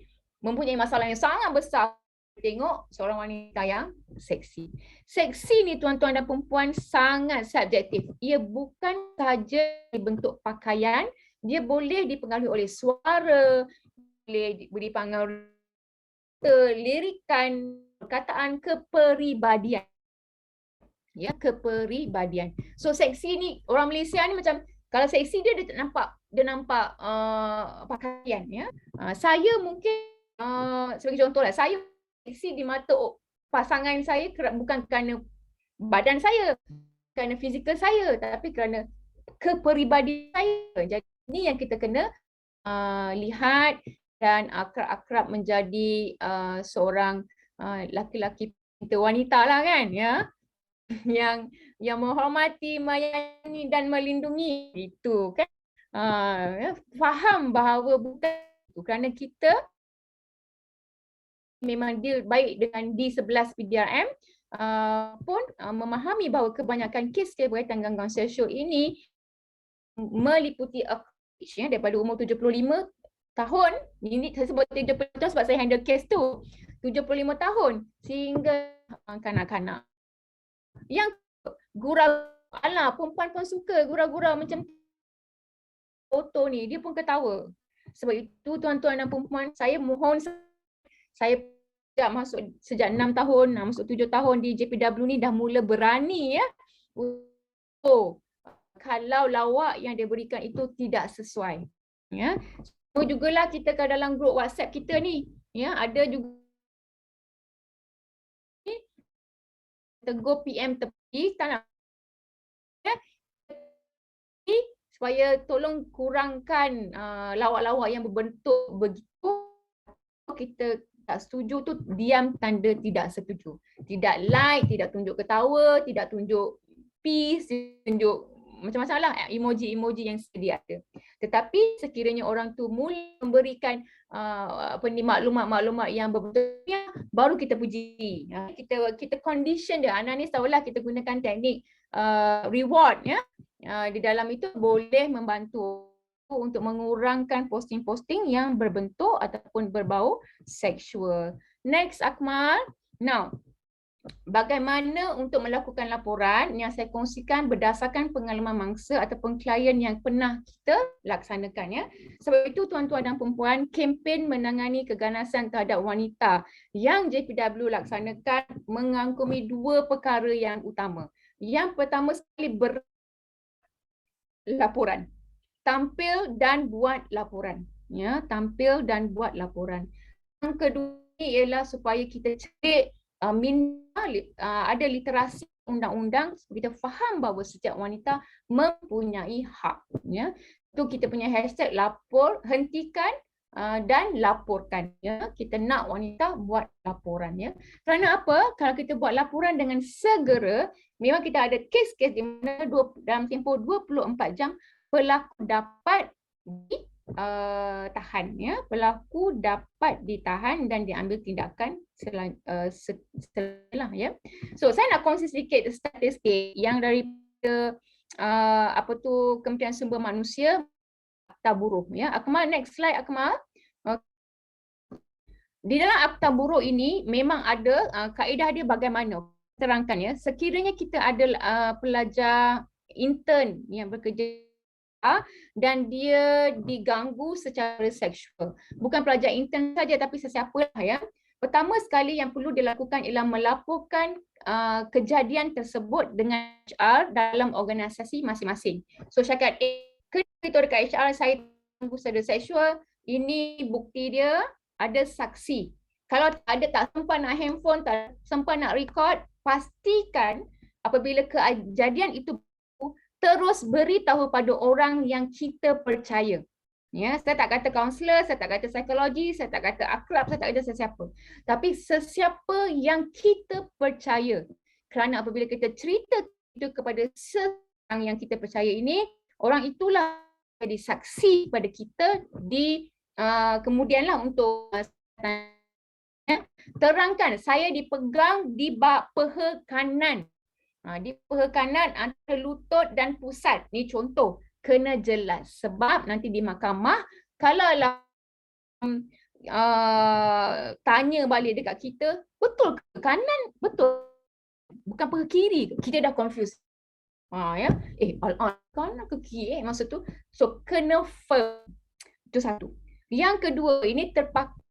mempunyai masalah yang sangat besar tengok seorang wanita yang seksi. Seksi ni tuan-tuan dan perempuan sangat subjektif. Ia bukan sahaja bentuk pakaian, dia boleh dipengaruhi oleh suara, boleh dipengaruhi lirikan, perkataan, kepribadian. Ya, kepribadian. So seksi ni orang Malaysia ni macam kalau seksi dia nampak pakaian ya. Saya mungkin sebagai contohlah, saya seksi di mata pasangan saya bukan kerana badan saya, kerana fizikal saya, tapi kerana kepribadian saya. Jadi ini yang kita kena lihat dan akrab-akrab menjadi seorang laki-laki wanita lah kan, ya, yang menghormati, menyayangi dan melindungi, itu kan. Faham bahawa bukan itu, kerana kita memang deal baik dengan D11 PDRM pun memahami bahawa kebanyakan kes berkaitan gangguan seksual ini meliputi daripada umur 75 tahun. Ini saya sebut 70 tahun sebab saya handle kes tu. 75 tahun sehingga kanak-kanak yang gurau. Alah, perempuan pun suka gurau-gurau macam foto ni, dia pun ketawa. Sebab itu tuan-tuan dan perempuan, saya mohon, saya masuk sejak 6 tahun, masuk 7 tahun di JPW ni dah mula berani, ya. Kalau lawak yang dia berikan itu tidak sesuai, ya. So jugalah kita ke dalam grup WhatsApp kita ni, ya, ada juga tegur PM tepi, tak nak, ya, supaya tolong kurangkan lawak-lawak yang berbentuk begitu. Kita tak setuju tu, diam tanda tidak setuju. Tidak like, tidak tunjuk ketawa, tidak tunjuk peace, tunjuk macam-macam lah emoji-emoji yang sedia ada. Tetapi sekiranya orang tu mula memberikan maklumat-maklumat yang berbetulnya, baru kita puji. Kita condition dia. Ananis tahulah kita gunakan teknik reward, ya. Di dalam itu boleh membantu untuk mengurangkan posting-posting yang berbentuk ataupun berbau seksual. Next, Akmal. Now, bagaimana untuk melakukan laporan yang saya kongsikan berdasarkan pengalaman mangsa ataupun klien yang pernah kita laksanakan, ya. Sebab itu tuan-tuan dan perempuan, kempen menangani keganasan terhadap wanita yang JPW laksanakan mengangkumi dua perkara yang utama. Yang pertama sekali, laporan. Tampil dan buat laporan, ya, tampil dan buat laporan. Yang kedua ialah supaya kita celik ada literasi undang-undang, kita faham bahawa setiap wanita mempunyai hak, ya. Itu kita punya hashtag lapor, hentikan dan laporkan, ya. Kita nak wanita buat laporan, ya. Kerana apa? Kalau kita buat laporan dengan segera, memang kita ada kes-kes di mana dalam tempoh 24 jam pelaku dapat ditahan, ya. Pelaku dapat ditahan dan diambil tindakan setelah, ya. So saya nak kongsi sedikit statistik yang daripada Kementerian Sumber Manusia, Akta Buruh, ya. Akmal, next slide, Akmal. Di dalam Akta Buruh ini memang ada kaedah dia bagaimana, terangkan, ya. Sekiranya kita ada pelajar intern yang bekerja dan dia diganggu secara seksual, bukan pelajar intern saja tapi sesiapa lah, ya. Pertama sekali yang perlu dilakukan ialah melaporkan kejadian tersebut dengan HR dalam organisasi masing-masing. So syarikat A, kita dekat HR, saya diganggu secara seksual, ini bukti dia, ada saksi. Kalau ada tak sempat nak handphone, tak sempat nak record, pastikan apabila kejadian itu terus beritahu pada orang yang kita percaya. Ya, saya tak kata kaunselor, saya tak kata psikologi, saya tak kata akrab, saya tak kata sesiapa. Tapi sesiapa yang kita percaya. Kerana apabila kita cerita itu kepada seseorang yang kita percaya ini, orang itulah jadi saksi pada kita di kemudianlah untuk terangkan saya dipegang di peha kanan. Di peha kanan antara lutut dan pusat. Ni contoh. Kena jelas. Sebab nanti di mahkamah, kalau tanya balik dekat kita, betul ke kanan? Betul. Bukan peha kiri. Kita dah confused. Ya. Kanan ke kiri? Maksud tu. So, kena firm. Itu satu. Yang kedua, ini terpakai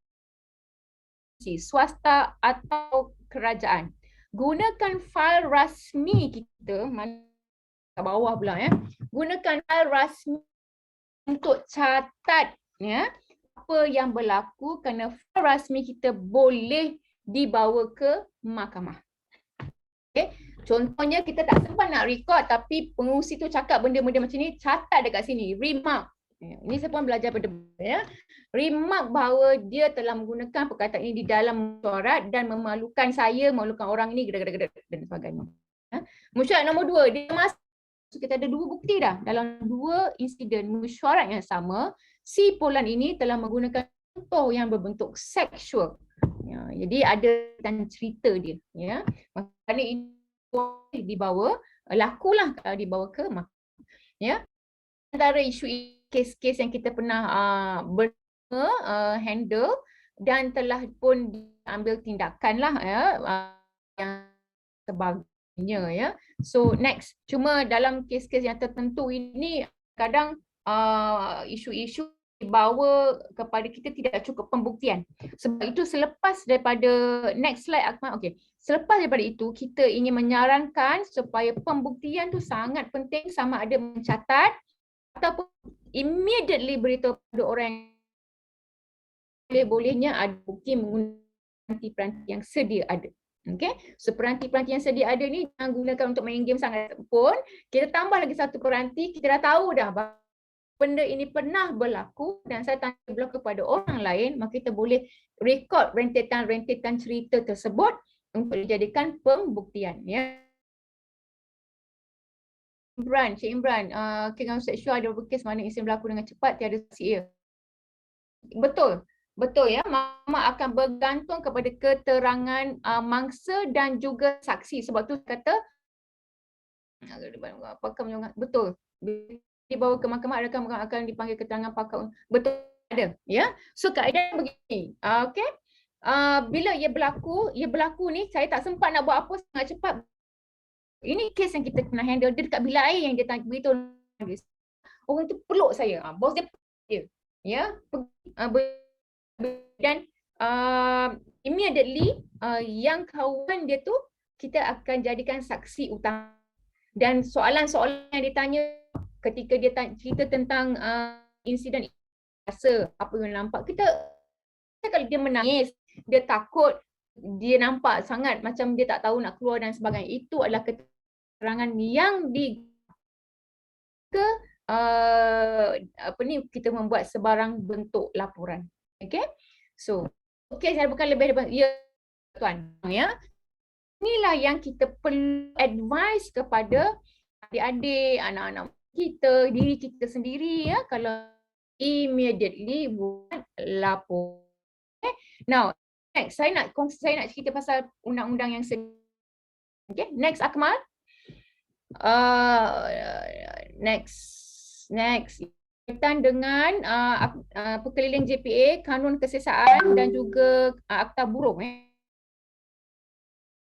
swasta atau kerajaan. Gunakan fail rasmi kita, kat bawah pula, ya. Gunakan fail rasmi untuk catat, ya, apa yang berlaku, kerana fail rasmi kita boleh dibawa ke mahkamah. Okay. Contohnya kita tak sempat nak record tapi pengurusi tu cakap benda-benda macam ni, catat dekat sini, remark. Ini saya pun belajar berdebat ya. Remark bahawa dia telah menggunakan perkataan ini di dalam mesyuarat dan memalukan saya, memalukan orang ini, dan sebagainya. Ya. Mesyuarat nombor 2, dia masuk. Kita ada 2 bukti dah. Dalam 2 insiden mesyuarat yang sama, si Polan ini telah menggunakan contoh yang berbentuk seksual. Ya, jadi ada dan cerita dia. Ya. Maknanya ini dibawa, lakulah kalau dibawa ke mahkamah. Ya. Antara isu kes-kes yang kita pernah handle dan telah pun diambil tindakan lah ya, yang sebagainya ya. So next, cuma dalam kes-kes yang tertentu ini kadang isu-isu dibawa kepada kita tidak cukup pembuktian. Sebab itu selepas daripada next slide Akmal, okey. Selepas daripada itu kita ingin menyarankan supaya pembuktian tu sangat penting, sama ada mencatat ataupun immediately beritahu pada orang yang bolehnya ada bukti menggunakan peranti-peranti yang sedia ada. Okay, so peranti-peranti yang sedia ada ni jangan gunakan untuk main game sangat pun. Kita tambah lagi satu peranti, kita dah tahu dah benda ini pernah berlaku dan saya tanya berlaku kepada orang lain, maka kita boleh rekod rentetan-rentetan cerita tersebut untuk dijadikan pembuktian. Ya. Cik Imran, kegangguan seksual ada kes mana insiden berlaku dengan cepat tiada saksi ya. Betul. Betul ya, Mama akan bergantung kepada keterangan mangsa dan juga saksi. Sebab tu kata betul. Dibawa ke mahkamah akan dipanggil keterangan pakar. Betul ada ya. So kaedah begini. Okey. Bila ia berlaku ni saya tak sempat nak buat apa sangat cepat. Ini kes yang kita kena handle, dia dekat bilik air yang dia tanya beritahu orang tu peluk saya. Bos dia ya. Dan immediately yang kawan dia tu kita akan jadikan saksi utama. Dan soalan-soalan yang ditanya ketika dia cerita tentang insiden rasa apa yang nampak, kita kalau dia menangis, dia takut, dia nampak sangat macam dia tak tahu nak keluar dan sebagainya, itu adalah keterangan yang kita membuat sebarang bentuk laporan. Okay, so saya bukan lebih daripada ya tuan ya. Inilah yang kita perlu advise kepada adik-adik, anak-anak kita, diri kita sendiri ya, kalau immediately buat lapor. Okay? Now, next saya nak cerita pasal undang-undang yang okay, next Akmal. Next kaitan dengan perkeliling JPA, kanun kesesaan dan juga akta burung.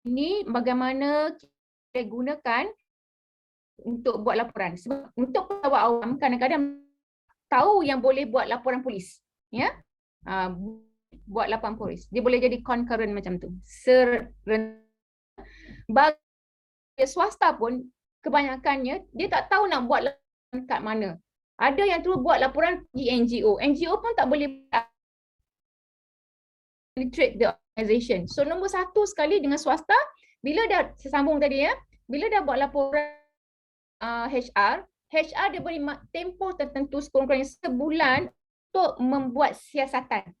Ini bagaimana kita gunakan untuk buat laporan. Sebab untuk pegawai awam kadang-kadang tahu yang boleh buat laporan polis, ya, buat laporan polis. Dia boleh jadi concurrent macam tu. Bagi swasta pun kebanyakannya dia tak tahu nak buat laporan kat mana. Ada yang terus buat laporan di NGO. NGO pun tak boleh penetrate the organisation. So nombor satu sekali dengan swasta, bila dah sambung tadi ya, bila dah buat laporan HR dia beri tempoh tertentu sekurang-kurangnya sebulan untuk membuat siasatan.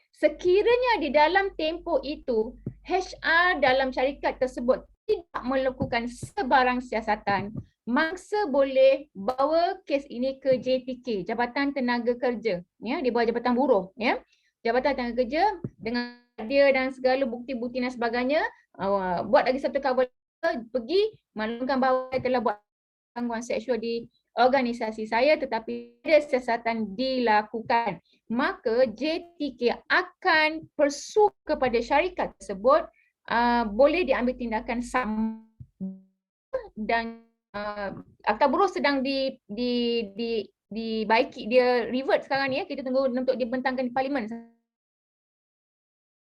Sekiranya di dalam tempoh itu HR dalam syarikat tersebut tidak melakukan sebarang siasatan, mangsa boleh bawa kes ini ke JTK, Jabatan Tenaga Kerja, ya, di bawah Jabatan Buruh, ya. Jabatan Tenaga Kerja dengan dia dan segala bukti-bukti dan sebagainya, buat lagi satu cover letter, pergi maklumkan bahawa saya telah buat gangguan seksual di organisasi saya tetapi ada siasatan dilakukan, maka JTK akan persu kepada syarikat tersebut boleh diambil tindakan sama. Dan akta buruh sedang dibaiki, dia revert sekarang ni ya, kita tunggu untuk dibentangkan di parlimen.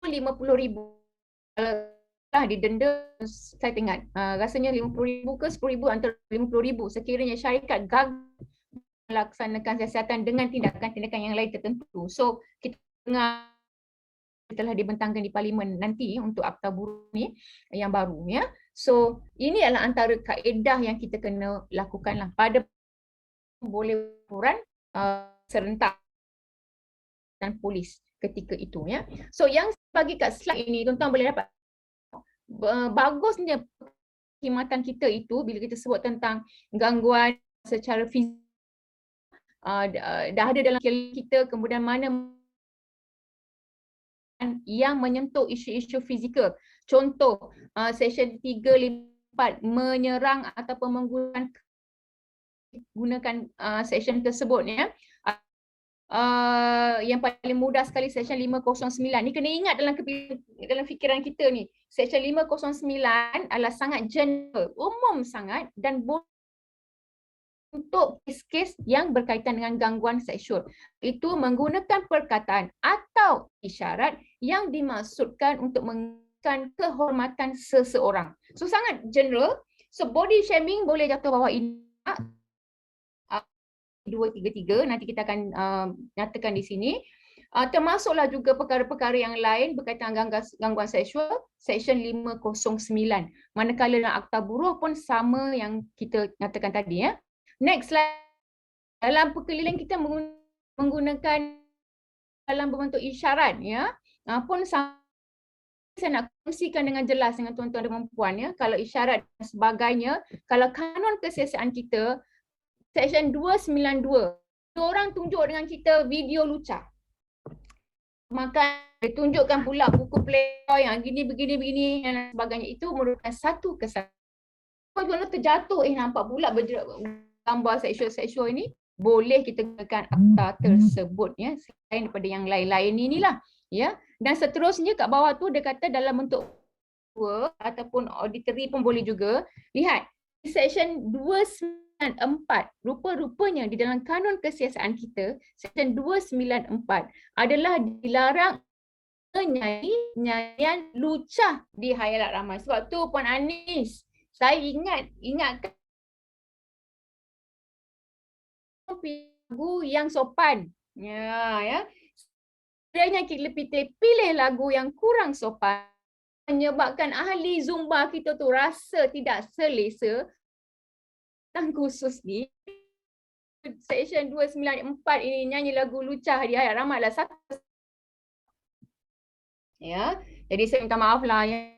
50,000 lah didenda, saya ingat rasanya 50,000 ke 10,000, antara 50,000 sekiranya syarikat gagal melaksanakan siasatan dengan tindakan-tindakan yang lain tertentu. So kita dengar telah dibentangkan di parlimen nanti untuk akta buruh ni yang baru ya. So ini adalah antara kaedah yang kita kena lakukanlah pada boleh laporan serentak dan polis ketika itu ya. So yang bagi kat slide ini tuan-tuan boleh dapat bagusnya perkhidmatan kita itu bila kita sebut tentang gangguan secara fizik dah ada dalam kita, kemudian mana yang menyentuh isu-isu fizikal. Contoh section 354 menyerang ataupun menggunakan section tersebut ya. Yang paling mudah sekali section 509 ni kena ingat dalam fikiran kita ni. Section 509 adalah sangat general, umum sangat dan untuk kes-kes yang berkaitan dengan gangguan seksual. Itu menggunakan perkataan atau isyarat yang dimaksudkan untuk menunjukkan kehormatan seseorang. So sangat general. So body shaming boleh jatuh bawah ini. 233 nanti kita akan nyatakan di sini. Termasuklah juga perkara-perkara yang lain berkaitan gangguan seksual, section 509. Manakala dalam akta buruh pun sama yang kita nyatakan tadi ya. Next slide. Dalam perkeliling kita menggunakan dalam berbentuk isyarat ya. Pun sama, saya nak kongsikan dengan jelas dengan tuan-tuan dan puan ya. Kalau isyarat dan sebagainya, kalau kanun kesiasaan kita section 292, orang tunjuk dengan kita video lucah. Maka ditunjukkan pula buku Playboy yang gini begini dan sebagainya, itu merupakan satu kesalahan. Kalau terjatuh nampak pula gambar seksual ini, boleh kita gunakan akta tersebut ya, selain daripada yang lain-lain inilah ya. Dan seterusnya kat bawah tu dia kata dalam bentuk ataupun auditory pun boleh juga. Lihat section 294, rupa-rupanya di dalam kanun kesiasaan kita section 294 adalah dilarang menyanyi nyanyian lucah di halayak ramai. Sebab tu Puan Anis, saya ingatkan lagu yang sopan. Ya. Sebenarnya kita pilih lagu yang kurang sopan menyebabkan ahli Zumba kita tu rasa tidak selesa. Dan khusus ni section 294 ini nyanyi lagu lucah di halayak ramai lah satu. Ya. Jadi saya minta maaf lah ya.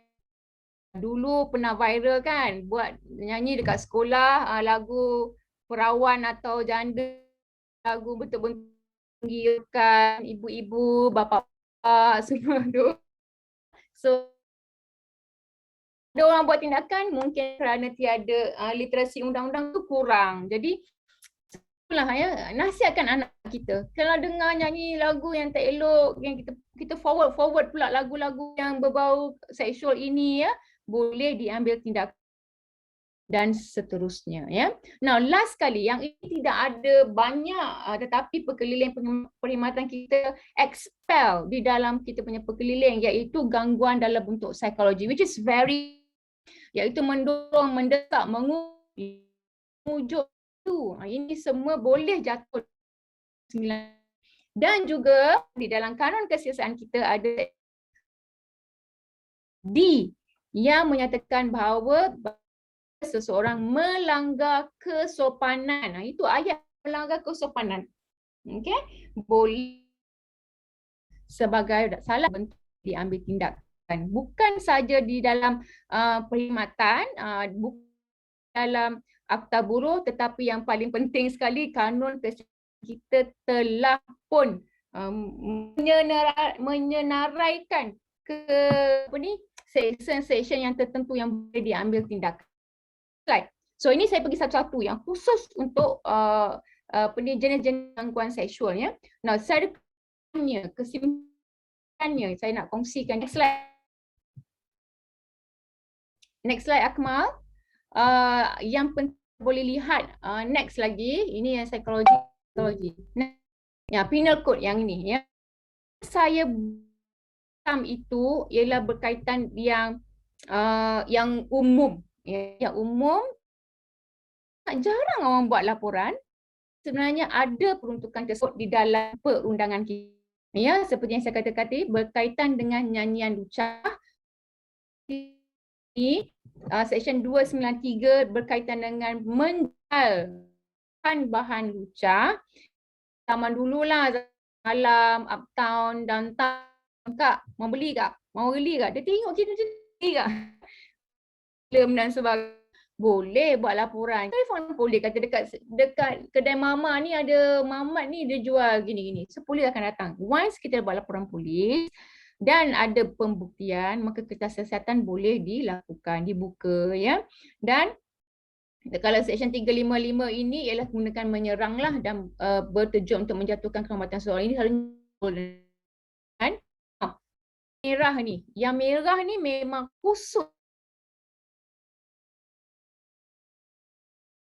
Dulu pernah viral kan buat nyanyi dekat sekolah lagu perawan atau janda, lagu betul-betul menggiurkan ibu-ibu, bapa-bapa semua tu. So ada orang buat tindakan mungkin kerana tiada literasi undang-undang tu kurang. Jadi itulah ya, nasihatkan anak kita. Kalau dengar nyanyi lagu yang tak elok, yang kita forward pula lagu-lagu yang berbau seksual ini ya, boleh diambil tindakan dan seterusnya ya. Now last kali yang ini tidak ada banyak tetapi perkeliling perkhidmatan kita expel di dalam kita punya perkeliling, iaitu gangguan dalam bentuk psikologi, which is very, iaitu mendorong, mendesak, mengujuk tu. Ini semua boleh jatuh. Dan juga di dalam kanun kesiasaan kita ada D yang menyatakan bahawa seseorang melanggar kesopanan. Itu ayat melanggar kesopanan. Okey, boleh sebagai salah bentuk diambil tindakan. Bukan saja di dalam perkhidmatan, dalam akta buruh, tetapi yang paling penting sekali kanun kita telah pun menyenaraikan ke section-section yang tertentu yang boleh diambil tindakan. So ini saya pergi satu-satu yang khusus untuk jenis-jenis gangguan seksual ya. Nah, saya ada kesimpulannya saya nak kongsikan. Next slide Akmal. Yang penting boleh lihat next lagi, ini yang psikologi. Ya, penal code yang ini ya. Saya itu ialah berkaitan yang umum. Yang umum, jarang orang buat laporan. Sebenarnya ada peruntukan tersebut di dalam perundangan kita. Ya, seperti yang saya katakan tadi, berkaitan dengan nyanyian lucah. Section 293 berkaitan dengan menjual bahan lucah. zaman dululah, malam, uptown, downtown, kak, mau beli kak? Mau beli kak? Dia tengok kita macam ni kak. Film dan sebagainya. Boleh buat laporan. Telefon boleh kata dekat kedai mama ni ada mamat ni dia jual gini-gini. So polis akan datang. Once kita buat laporan polis dan ada pembuktian, maka kertas siasatan boleh dilakukan, dibuka ya. Dan kalau Seksyen 355 ini ialah gunakan menyeranglah dan bertujuan untuk menjatuhkan kehormatan seseorang. Ini selalu kan merah ni. Yang merah ni memang khusus.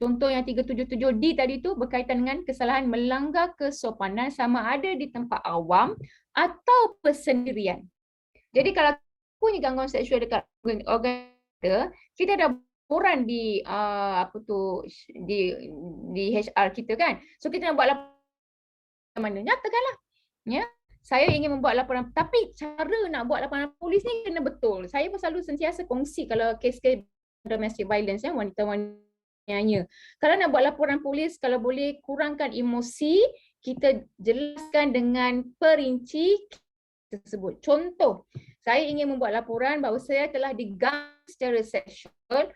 Contoh yang 377D tadi tu berkaitan dengan kesalahan melanggar kesopanan sama ada di tempat awam atau persendirian. Jadi kalau punya gangguan seksual dekat organ kita ada laporan di apa tu di HR kita kan. So kita nak buat laporan mana? Nyatakanlah. Ya. Saya ingin membuat laporan, tapi cara nak buat laporan polis ni kena betul. Saya pun selalu sentiasa kongsi kalau kes-kes domestic violence ya, wanita-wanita. Kalau nak buat laporan polis, kalau boleh kurangkan emosi, kita jelaskan dengan perinci tersebut. Contoh, saya ingin membuat laporan bahawa saya telah diganggu secara seksual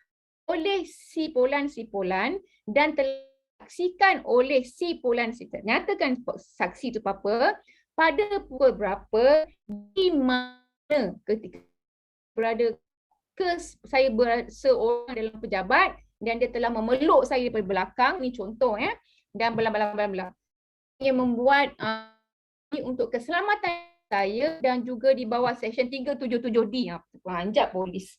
oleh si Polan dan telah disaksikan oleh si Polan. Nyatakan saksi itu apa, pada pukul berapa, di mana ketika berada saya seorang dalam pejabat dan dia telah memeluk saya daripada belakang, ni contoh ya, dan bla bla bla bla. Ia membuat untuk keselamatan saya dan juga di bawah Seksyen 377D. Anjap polis.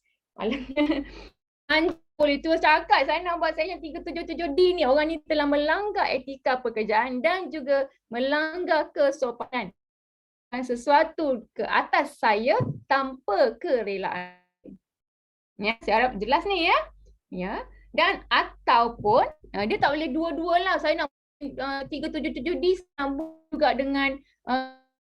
Anjap polis tu cakap saya nak buat Seksyen 377D ni, orang ni telah melanggar etika pekerjaan dan juga melanggar kesopanan sesuatu ke atas saya tanpa kerelaan. Ya, saya harap jelas ni ya. Ya. Dan ataupun dia tak boleh dua-dua lah. Saya nak 377D sambung juga dengan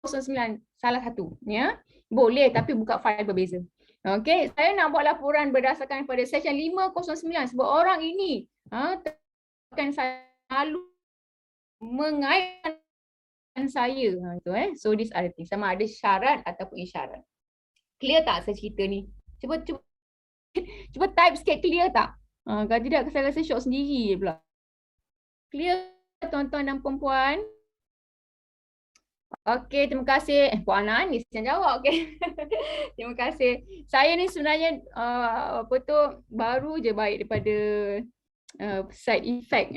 09 salah satu. Ya. Boleh tapi buka fail berbeza. Okey, saya nak buat laporan berdasarkan pada Seksyen 509 sebab orang ini akan saya lalu mengaitkan saya. So this are the things. Sama ada syarat ataupun isyarat. Clear tak saya cerita ni? Cuba type sikit, clear tak? Kalau tidak, saya rasa syok sendiri pula. Clear tuan-tuan dan perempuan? Okey, terima kasih. Puan Ana ni saya jawab. Okey. Terima kasih. Saya ni sebenarnya baru je baik daripada side effect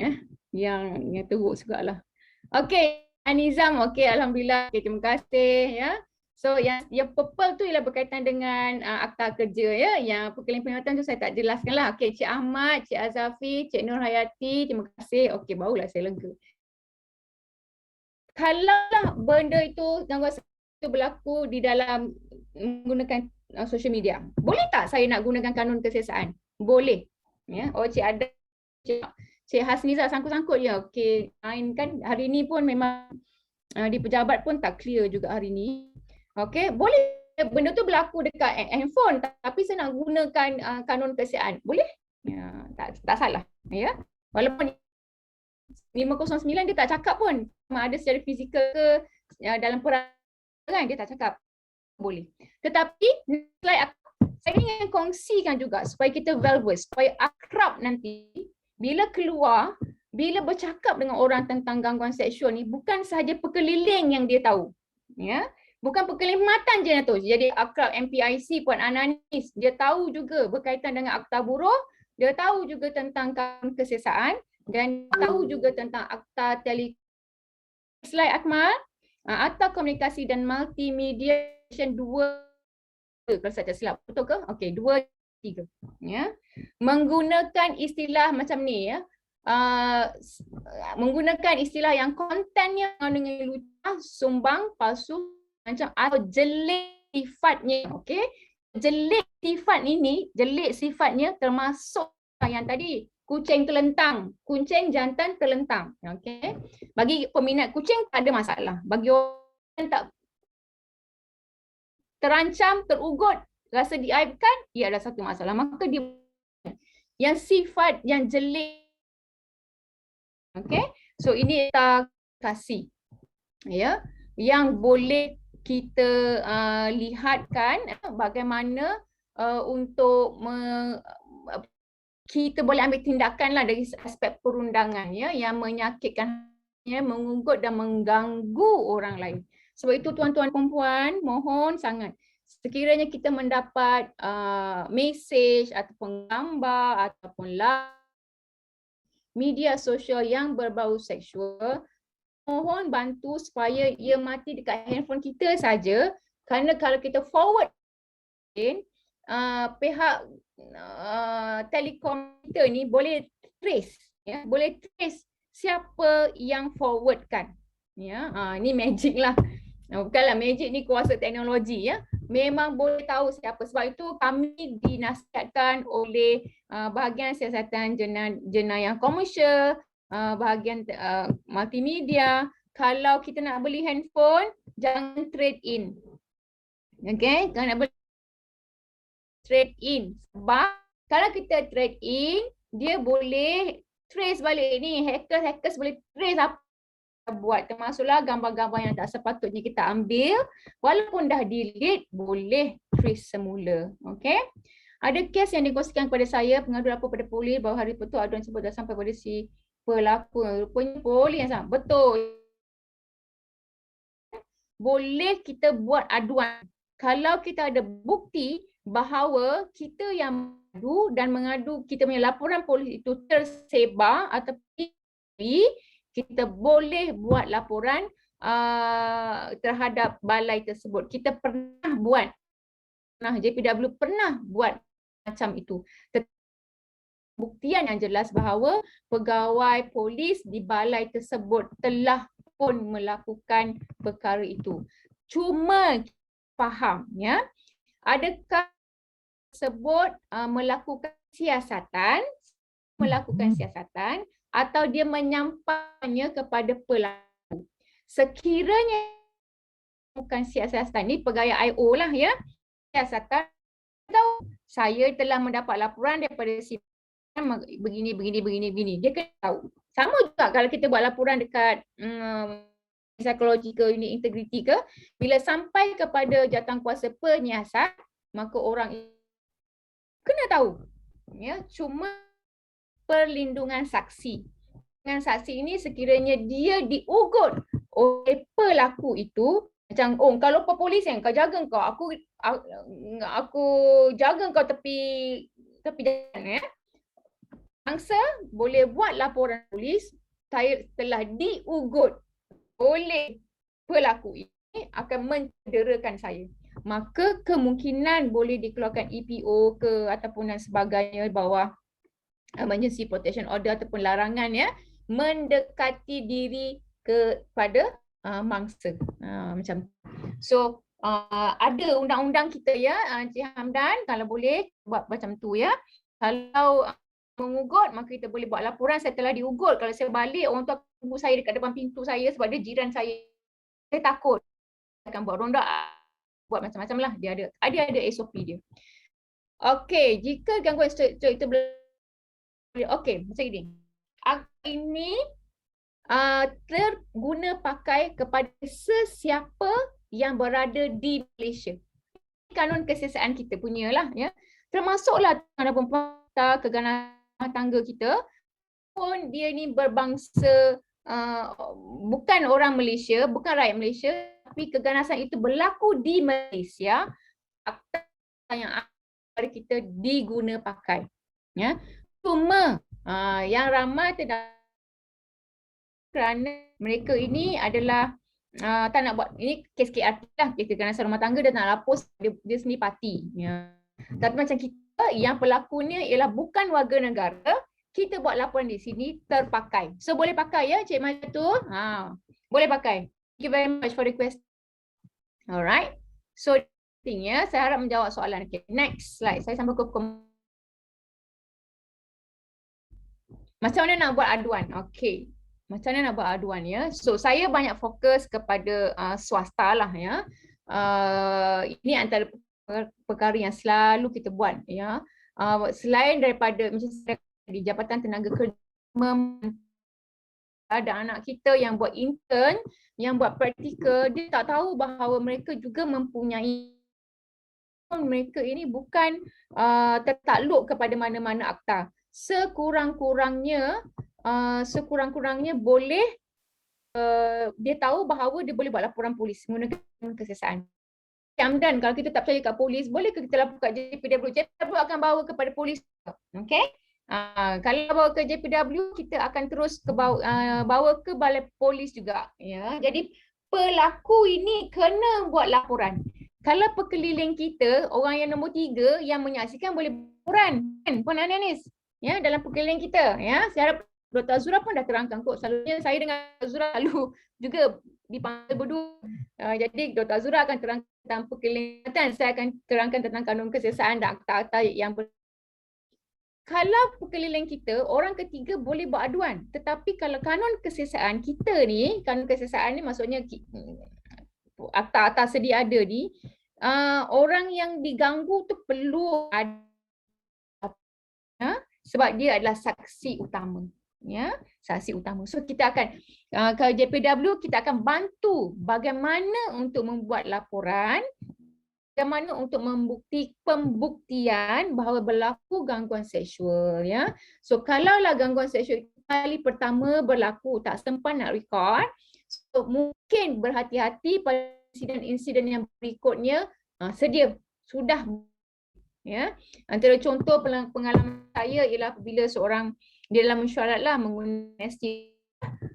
yang teruk jugalah. Okey, Anizam. Okey, alhamdulillah. Okay, terima kasih ya. So yang purple tu ialah berkaitan dengan akta kerja ya. Yang perkeliling peringatan tu saya tak jelaskanlah. Okey, Cik Ahmad, Cik Azafi, Cik Nur Hayati, terima kasih. Okey, barulah saya lega. Kalaulah benda itu gangguan itu berlaku di dalam menggunakan social media, boleh tak saya nak gunakan kanun kesiasaan? Boleh. Ya. Oh, Cik ada Cik Hasniza sangkut-sangkut ya. Okey, kan hari ni pun memang di pejabat pun tak clear juga hari ni. Okey, boleh benda tu berlaku dekat handphone tapi saya nak gunakan kanun kesiasaan. Boleh? Ya, tak salah, ya. Walaupun 509 dia tak cakap pun sama ada secara fizikal ke dalam perangai, dia tak cakap. Boleh. Tetapi saya ingin kongsikan juga supaya kita well-versed, supaya akrab nanti bila keluar, bila bercakap dengan orang tentang gangguan seksual ni, bukan sahaja pekeliling yang dia tahu. Ya. Bukan perkhidmatan je yang tahu. Jadi akrab MPIC Puan Ananis, dia tahu juga berkaitan dengan akta buruh, dia tahu juga tentang kanun kesiasaan dan tahu juga tentang akta telekomunikasi. Slide Akmal, akta komunikasi dan multimedia 2 kalau saya tak silap. Betul ke? Okey, 2, 3. Ya. Menggunakan istilah macam ni ya. Menggunakan istilah yang kontennya dengan lucah, sumbang, palsu, macam atau jelek sifatnya. Okey. Jelek sifat ini, jelek sifatnya termasuk yang tadi kucing terlentang, kucing jantan terlentang. Okey. Bagi peminat kucing tak ada masalah. Bagi orang tak terancam, terugut, rasa diaibkan, ia ada satu masalah. Maka dia yang sifat yang jelek. Okey. So ini kita kasih. ya, yang boleh kita lihatkan bagaimana untuk kita boleh ambil tindakan lah dari aspek perundangan ya, yang menyakitkan, ya, mengunggut dan mengganggu orang lain. Sebab itu tuan-tuan perempuan, mohon sangat, sekiranya kita mendapat mesej ataupun gambar ataupun media sosial yang berbau seksual, mohon bantu supaya ia mati dekat handphone kita saja, kerana kalau kita forward pihak telekom kita ni boleh trace, ya, boleh trace siapa yang forwardkan, ya. Ni magic lah. Bukanlah magic, ni kuasa teknologi, ya. Memang boleh tahu siapa. Sebab itu kami dinasihatkan oleh bahagian siasatan jenayah komersial, bahagian multimedia, kalau kita nak beli handphone, jangan trade in. Okay, kalau nak beli trade in, sebab kalau kita trade in, dia boleh trace balik ni, hackers boleh trace apa buat, termasuklah gambar-gambar yang tak sepatutnya kita ambil, walaupun dah delete, boleh trace semula. Okay, ada kes yang dikongsikan kepada saya, pengadu lapor pada polis bahawa hari itu aduan tersebut dah sampai pada si pelaku. Rupanya polis yang sama. Betul, boleh kita buat aduan kalau kita ada bukti bahawa kita yang mengadu kita punya laporan polis itu tersebar atau kita boleh buat laporan terhadap balai tersebut. Kita pernah buat, JPW pernah buat macam itu. Buktian yang jelas bahawa pegawai polis di balai tersebut telah pun melakukan perkara itu. Cuma faham, ya, adakah tersebut melakukan siasatan atau dia menyampaikannya kepada pelaku. Sekiranya bukan siasatan, ni pegawai IO lah, ya, siasatan, tahu saya telah mendapat laporan daripada si begini, dia kena tahu. Sama juga kalau kita buat laporan dekat psikologi ke unit integriti ke, bila sampai kepada jawatankuasa penyiasat, maka orang kena tahu, ya. Cuma perlindungan saksi. Dengan saksi ini sekiranya dia diugut oleh pelaku itu, macam, oh, kalau polis yang kau jaga kau, aku jaga kau tepi jalan, ya. Bangsa boleh buat laporan polis, saya telah diugut oleh pelaku ini akan mencederakan saya. Maka kemungkinan boleh dikeluarkan EPO ke ataupun dan sebagainya, bawah emergency protection order ataupun larangan, ya, mendekati diri kepada mangsa. Macam so ada undang-undang kita, ya, Encik Hamdan, kalau boleh buat macam tu, ya. Kalau mengugut, maka kita boleh buat laporan, saya telah diugut. Kalau saya balik, orang tu akan tunggu saya dekat depan pintu saya sebab dia jiran saya. Saya takut. Saya akan buat ronda, buat macam-macam lah. Dia ada SOP dia. Okey, jika gangguan struktur itu okey, macam ini. Ini terguna pakai kepada sesiapa yang berada di Malaysia. Kanun kesiasaan kita punya lah, ya. Termasuklah keganasan tangga kita pun dia ni berbangsa bukan orang Malaysia, bukan rakyat Malaysia, tapi keganasan itu berlaku di Malaysia, akta yang kita diguna pakai, ya. Cuma yang ramai tidak, kerana mereka ini adalah tak nak buat, ini kes KRT lah, kes keganasan rumah tangga, dia tak nak lapor, dia sendiri parti, ya. Tapi macam kita yang pelakunya ialah bukan warga negara, kita buat laporan di sini terpakai. So boleh pakai, ya, Cik Matul? Boleh pakai. Thank you very much for the question. Alright. So ya, saya harap menjawab soalan. Okay. Next slide. Saya sampai ke macam mana nak buat aduan. Okay. Macam mana nak buat aduan, ya. So saya banyak fokus kepada swasta lah, ya. Ini antara perkara yang selalu kita buat, ya. Selain daripada macam di Jabatan Tenaga Kerja ada anak kita yang buat intern, yang buat praktikal, dia tak tahu bahawa mereka juga mempunyai, mereka ini bukan tertakluk kepada mana-mana akta. Sekurang-kurangnya boleh dia tahu bahawa dia boleh buat laporan polis menggunakan kesiasaan. Dan kalau kita tak percaya kat polis, boleh ke kita lapor kat JPW? JPW akan bawa kepada polis. Okey? Kalau bawa ke JPW, kita akan terus bawa ke balai polis juga. Ya, jadi pelaku ini kena buat laporan. Kalau pekeliling kita, orang yang nombor 3 yang menyaksikan boleh laporan, kan? Puan Anis? Ya, dalam pekeliling kita. Ya, saya harap Dr. Azura pun dah terangkan kok. Selalunya saya dengan Azura selalu juga dipanggil berdua. Jadi Dr. Azura akan terangkan tentang perkelihatan, saya akan terangkan tentang kanun kesiasaan dan akta-akta yang kalau pekeliling kita, orang ketiga boleh buat aduan. Tetapi kalau kanun kesiasaan kita ni, kanun kesiasaan ni maksudnya akta-akta sedia ada ni, orang yang diganggu tu perlu ada, sebab dia adalah saksi utama. Ya, saksi utama. So kita akan ke JPW, kita akan bantu bagaimana untuk membuat laporan, bagaimana untuk pembuktian bahawa berlaku gangguan seksual. Ya, so kalaulah gangguan seksual kali pertama berlaku, tak sempat nak record, so mungkin berhati-hati pada insiden-insiden yang berikutnya. Sedia sudah. Ya, antara contoh pengalaman saya ialah apabila seorang dia dalam mesyuaratlah menggunakan Nasty.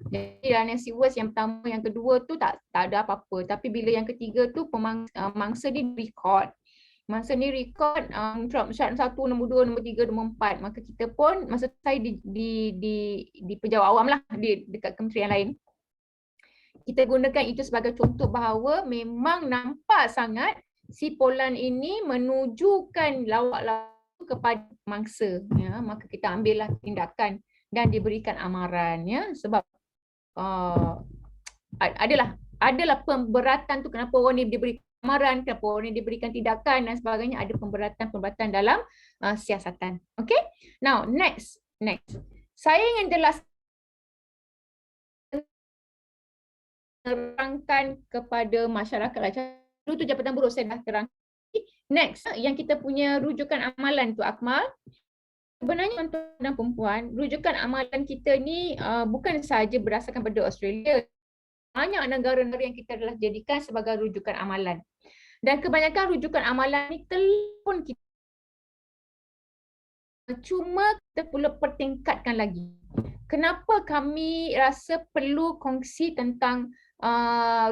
Jadi dalam Nasty Words yang pertama, yang kedua tu tak ada apa-apa. Tapi bila yang ketiga tu mangsa ni record. Mangsa ni record syarat 1, nombor 2, nombor 3, nombor 4. Maka kita pun, masa saya di pejabat awam lah, dekat kementerian lain. Kita gunakan itu sebagai contoh bahawa memang nampak sangat si Polan ini menunjukkan lawak-lawak kepada mangsa, ya, maka kita ambillah tindakan dan diberikan amaran, ya, sebab adalah pemberatan tu, kenapa orang ni diberi amaran, kenapa orang ni diberikan tindakan dan sebagainya, ada pemberatan dalam siasatan. Okay, now next saya ingin jelaskan terangkan kepada masyarakat. Dulu tu Jabatan Buruh saya dah terang. Next, yang kita punya rujukan amalan tu, Akmal. Sebenarnya tuan-tuan dan perempuan, rujukan amalan kita ni bukan sahaja berdasarkan pada Australia. Banyak negara-negara yang kita adalah jadikan sebagai rujukan amalan. Dan kebanyakan rujukan amalan ni telpon kita. Cuma kita perlu pertingkatkan lagi. Kenapa kami rasa perlu kongsi tentang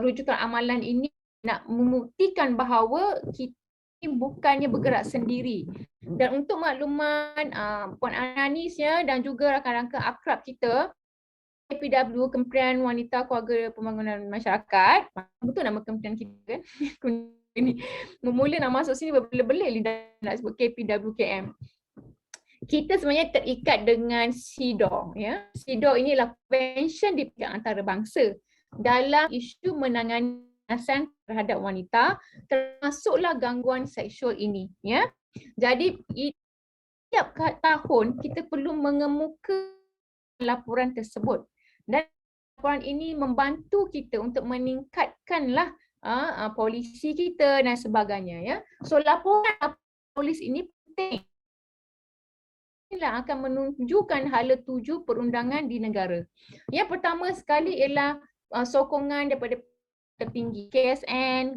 rujukan amalan ini, nak membuktikan bahawa kita bukannya bergerak sendiri. Dan untuk makluman Puan Anis, ya, dan juga rakan-rakan akrab kita, KPW, Kementerian Wanita, Keluarga Pembangunan Masyarakat, betul nama kementerian kita kan? Ini mula nak masuk sini berbeli-beli nak sebut KPWKM. Kita sebenarnya terikat dengan CEDAW, ya. CEDAW inilah Konvensyen di pihak antarabangsa dalam isu menangani kekerasan terhadap wanita, termasuklah gangguan seksual ini, ya. Jadi setiap tahun kita perlu mengemuka laporan tersebut, dan laporan ini membantu kita untuk meningkatkanlah polisi kita dan sebagainya, ya. So laporan polis ini penting. Inilah akan menunjukkan hala tuju perundangan di negara. Yang pertama sekali ialah sokongan daripada tertinggi, KSN,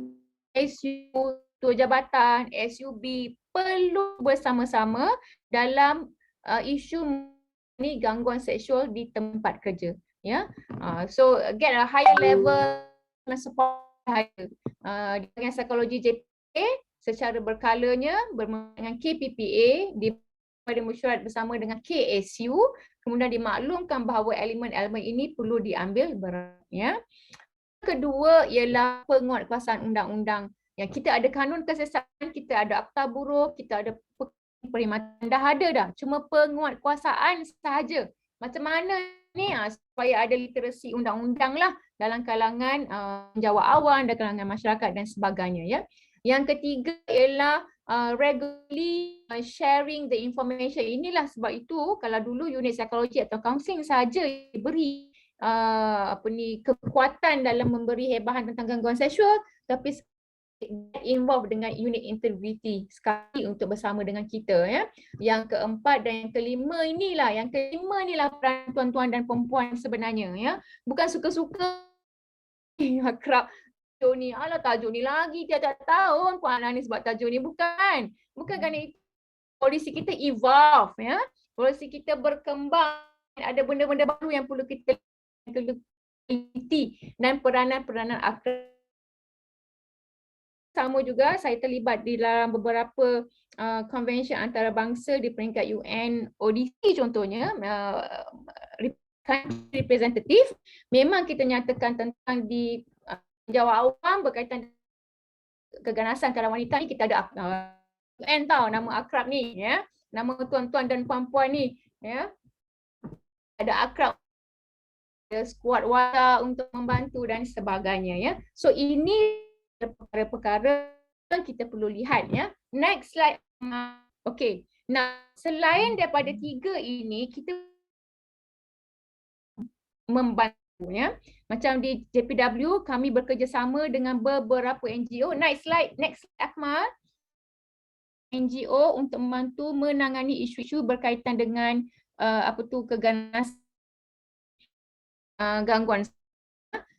SU, Ketua Jabatan, SUB perlu bersama-sama dalam isu ni gangguan seksual di tempat kerja, ya. So get a higher level support dengan psikologi JPA secara berkalanya dengan KPPA pada mesyuarat bersama dengan KSU, kemudian dimaklumkan bahawa elemen-elemen ini perlu diambil berat, ya. Kedua ialah penguatkuasaan undang-undang. Yang kita ada kanun kesiasaan, kita ada akta buruh, kita ada perkhidmatan, dah ada dah. Cuma penguatkuasaan sahaja. Macam mana ni supaya ada literasi undang-undang lah dalam kalangan penjawat awan dan kalangan masyarakat dan sebagainya, ya. Yang ketiga ialah regularly sharing the information. Inilah sebab itu kalau dulu unit psikologi atau counselling saja diberi kekuatan dalam memberi hebahan tentang gangguan seksual, tapi involve dengan unit integrity sekali untuk bersama dengan kita, ya. Yang keempat dan yang kelima inilah peran tuan-tuan dan perempuan sebenarnya, ya. Bukan suka-suka akrab tajuk ni, alah tajuk ni lagi tiap-tiap tahun Puan Ananis buat tajuk ni, bukan kerana itu. Polisi kita evolve, ya. Polisi kita berkembang, ada benda-benda baru yang perlu kita teliti dan peranan-peranan akrab. Sama juga saya terlibat di dalam beberapa konvensyen antarabangsa di peringkat UN ODC contohnya, representatif. Memang kita nyatakan tentang di jawab awam berkaitan keganasan antara wanita ni, kita ada UN tahu nama akrab ni, ya. Nama tuan-tuan dan puan-puan ni, ya. Ada akrab, ada skuad wanita untuk membantu dan sebagainya, ya. So ini perkara-perkara yang kita perlu lihat, ya. Next slide. Okey. Nah, selain daripada tiga ini, kita membantu, ya. Macam di JPW kami bekerjasama dengan beberapa NGO. Next slide Akmal. NGO untuk membantu menangani isu-isu berkaitan dengan keganasan, gangguan.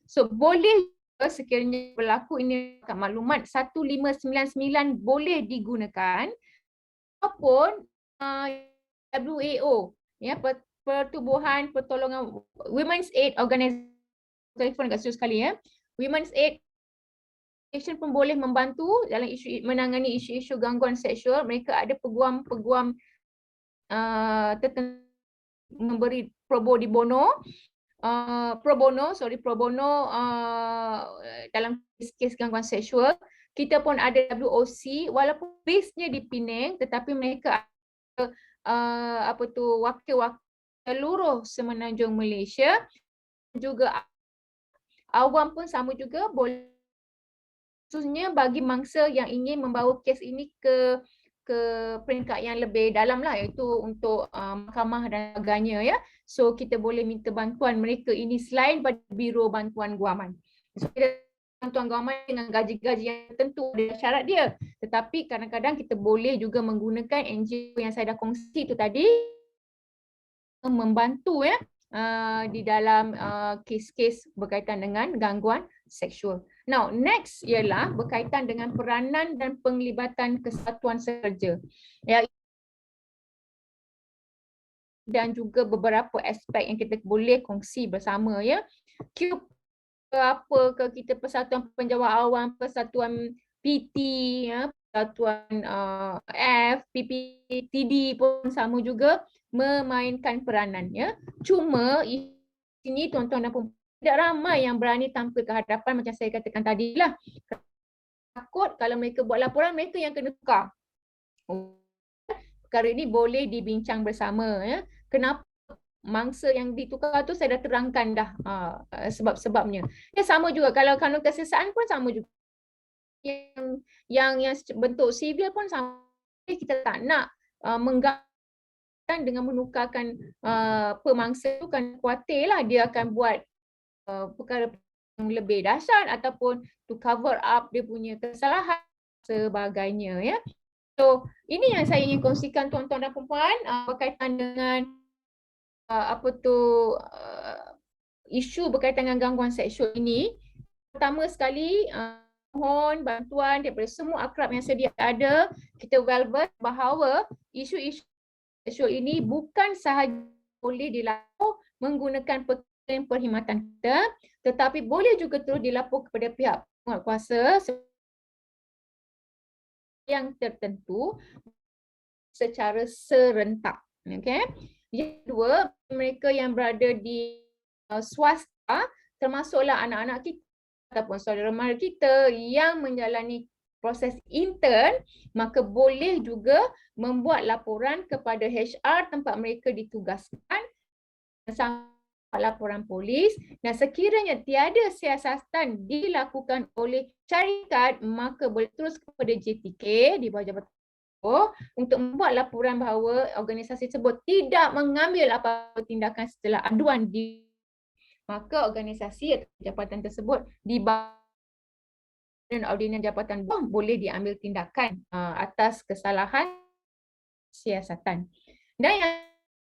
So boleh sekiranya berlaku ini maklumat 1599 boleh digunakan ataupun WAO, ya, Pertubuhan Pertolongan Women's Aid Organisation, telefon kat situ sekali, ya. Women's Aid pun boleh membantu dalam menangani isu-isu gangguan seksual. Mereka ada peguam-peguam tertentu memberi pro bono dalam kes gangguan seksual. Kita pun ada WOC, walaupun base-nya di Penang, tetapi mereka ada wakil-wakil seluruh semenanjung Malaysia. Juga awam pun sama juga boleh, khususnya bagi mangsa yang ingin membawa kes ini ke peringkat yang lebih dalam lah, iaitu untuk mahkamah dan sebagainya, ya. So kita boleh minta bantuan mereka ini selain pada Biro Bantuan Guaman. So kita bantuan guaman dengan gaji-gaji yang tertentu, ada syarat dia. Tetapi kadang-kadang kita boleh juga menggunakan NGO yang saya dah kongsi itu tadi membantu, ya, di dalam kes-kes berkaitan dengan gangguan seksual. Now, next ialah berkaitan dengan peranan dan penglibatan kesatuan sekerja. Ya, dan juga beberapa aspek yang kita boleh kongsi bersama, ya. Apa ke kita Persatuan Penjawat Awam, Persatuan PT, ya, Persatuan F, PPTD pun sama juga memainkan peranan, ya. Cuma ini tuan-tuan dan puan, tidak ramai yang berani tampil ke hadapan macam saya katakan tadi lah. Takut kalau mereka buat laporan, mereka yang kena tukar. Perkara ini boleh dibincang bersama, ya. Kenapa mangsa yang ditukar tu saya dah terangkan dah sebab-sebabnya. Ya, sama juga kalau kanun kesesaan pun sama juga. Yang bentuk sivil pun sama. Kita tak nak menggabungkan dengan menukarkan pemangsa tu, kan khawatir lah dia akan buat perkara yang lebih dahsyat ataupun to cover up dia punya kesalahan sebagainya, ya. So ini yang saya ingin kongsikan tuan-tuan dan puan-puan berkaitan dengan isu berkaitan dengan gangguan seksual ini. Pertama sekali mohon bantuan daripada semua akrab yang sedia ada. Kita well-versed bahawa isu-isu seksual ini bukan sahaja boleh dilaporkan menggunakan perkhidmatan kita, tetapi boleh juga terus dilapor kepada pihak penguatkuasa yang tertentu secara serentak. Okay. Yang kedua, mereka yang berada di swasta, termasuklah anak-anak kita ataupun saudara mara kita yang menjalani proses intern, maka boleh juga membuat laporan kepada HR tempat mereka ditugaskan, sama laporan polis, dan sekiranya tiada siasatan dilakukan oleh syarikat, maka boleh terus kepada JTK di bawah Jabatan untuk membuat laporan bahawa organisasi tersebut tidak mengambil apa-apa tindakan setelah aduan di maka organisasi atau jabatan tersebut di bawah ordinan jabatan bawah boleh diambil tindakan atas kesalahan siasatan. Dan yang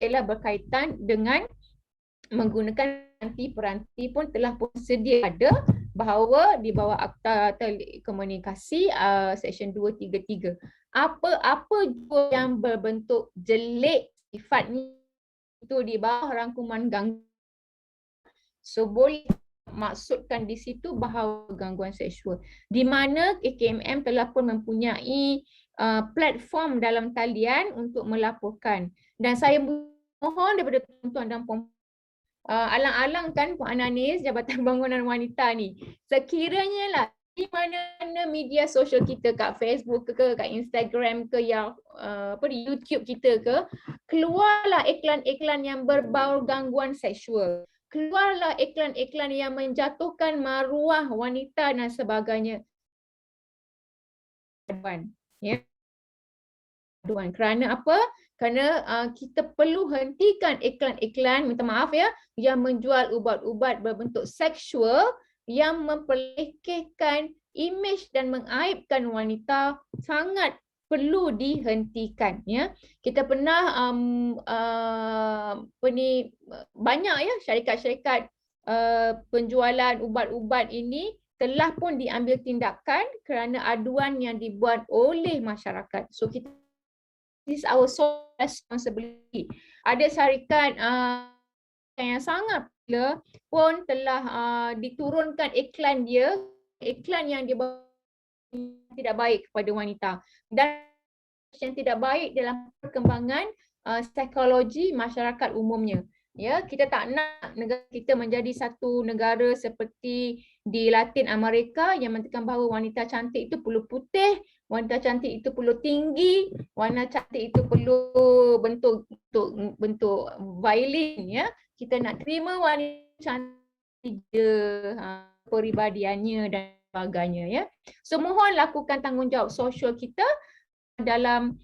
ialah berkaitan dengan menggunakan peranti pun telah pun sedia ada bahawa di bawah Akta Telekomunikasi Seksyen 233. Apa jua yang berbentuk jelek sifatnya itu di bawah rangkuman gangguan. So boleh maksudkan di situ bahawa gangguan seksual. Di mana KKMM telah pun mempunyai platform dalam talian untuk melaporkan. Dan saya mohon daripada tuan-tuan dan puan alang-alang kan Puan Ananis, Jabatan Bangunan Wanita ni. Sekiranya lah di mana media sosial kita kat Facebook ke kat Instagram ke yang di YouTube kita ke, keluarlah iklan-iklan yang berbau gangguan seksual. Keluarlah iklan-iklan yang menjatuhkan maruah wanita dan sebagainya. Ya. Kerana apa? Kerana kita perlu hentikan iklan-iklan, minta maaf ya, yang menjual ubat-ubat berbentuk seksual yang memperlekehkan imej dan mengaibkan wanita, sangat perlu dihentikan. Ya, kita pernah banyak ya syarikat-syarikat penjualan ubat-ubat ini telah pun diambil tindakan kerana aduan yang dibuat oleh masyarakat. So kita, this is our sole responsibility. Ada syarikat yang sangat popular pun telah diturunkan iklan dia, iklan yang dia tidak baik kepada wanita dan yang tidak baik dalam perkembangan psikologi masyarakat umumnya. Ya, kita tak nak negara kita menjadi satu negara seperti di Latin Amerika yang mengatakan bahawa wanita cantik itu perlu putih, wanita cantik itu perlu tinggi, wanita cantik itu perlu bentuk violin, ya. Kita nak terima wanita cantik peribadiannya dan sebagainya, ya. So mohon lakukan tanggungjawab sosial kita dalam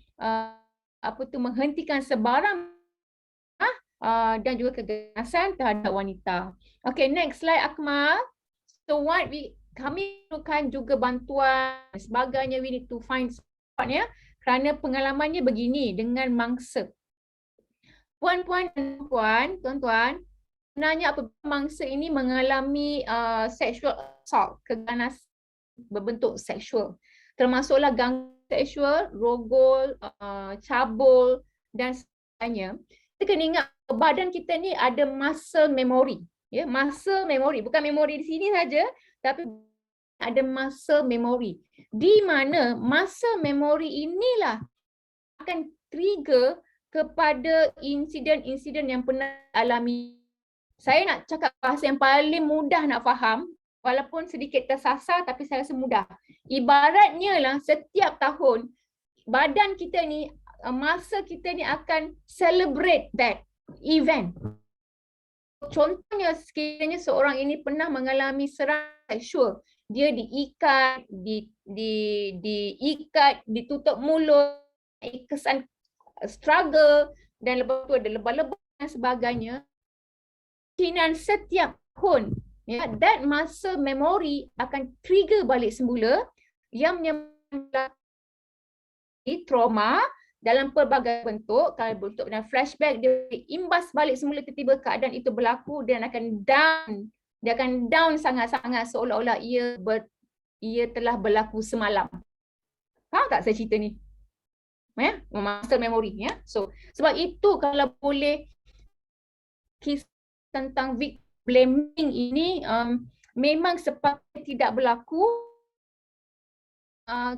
menghentikan sebarang dan juga keganasan terhadap wanita. Okay, next slide Akmal. So kami perlukan juga bantuan sebagainya, we need to find support, ya. Kerana pengalamannya begini dengan mangsa. Puan-puan dan puan, tuan-tuan, sebenarnya apabila mangsa ini mengalami sexual assault, keganasan berbentuk seksual, termasuklah gangguan seksual, rogol, cabul dan sebagainya, kita kena ingat badan kita ni ada muscle memory. Ya, muscle memory, bukan memori di sini saja, tapi ada muscle memory. Di mana muscle memory inilah akan trigger kepada insiden-insiden yang pernah alami. Saya nak cakap bahasa yang paling mudah nak faham, walaupun sedikit tersasar tapi saya rasa mudah. Ibaratnya lah setiap tahun badan kita ni, masa kita ni akan celebrate that event. Contohnya sekiranya seorang ini pernah mengalami serangan seksual, dia diikat, diikat, ditutup mulut, kesan struggle dan lepas tu ada lebah-lebah dan sebagainya. Kemungkinan setiap tahun, ya, that masa memori akan trigger balik semula yang menyebabkan trauma dalam pelbagai bentuk. Kalau bentuk dan flashback, dia imbas balik semula tiba-tiba keadaan itu berlaku dan akan down. Dia akan down sangat-sangat seolah-olah ia telah berlaku semalam. Faham tak saya cerita ni? Ya, master memory, ya. So sebab itu kalau boleh kisah tentang victim blaming ini memang sepatutnya tidak berlaku.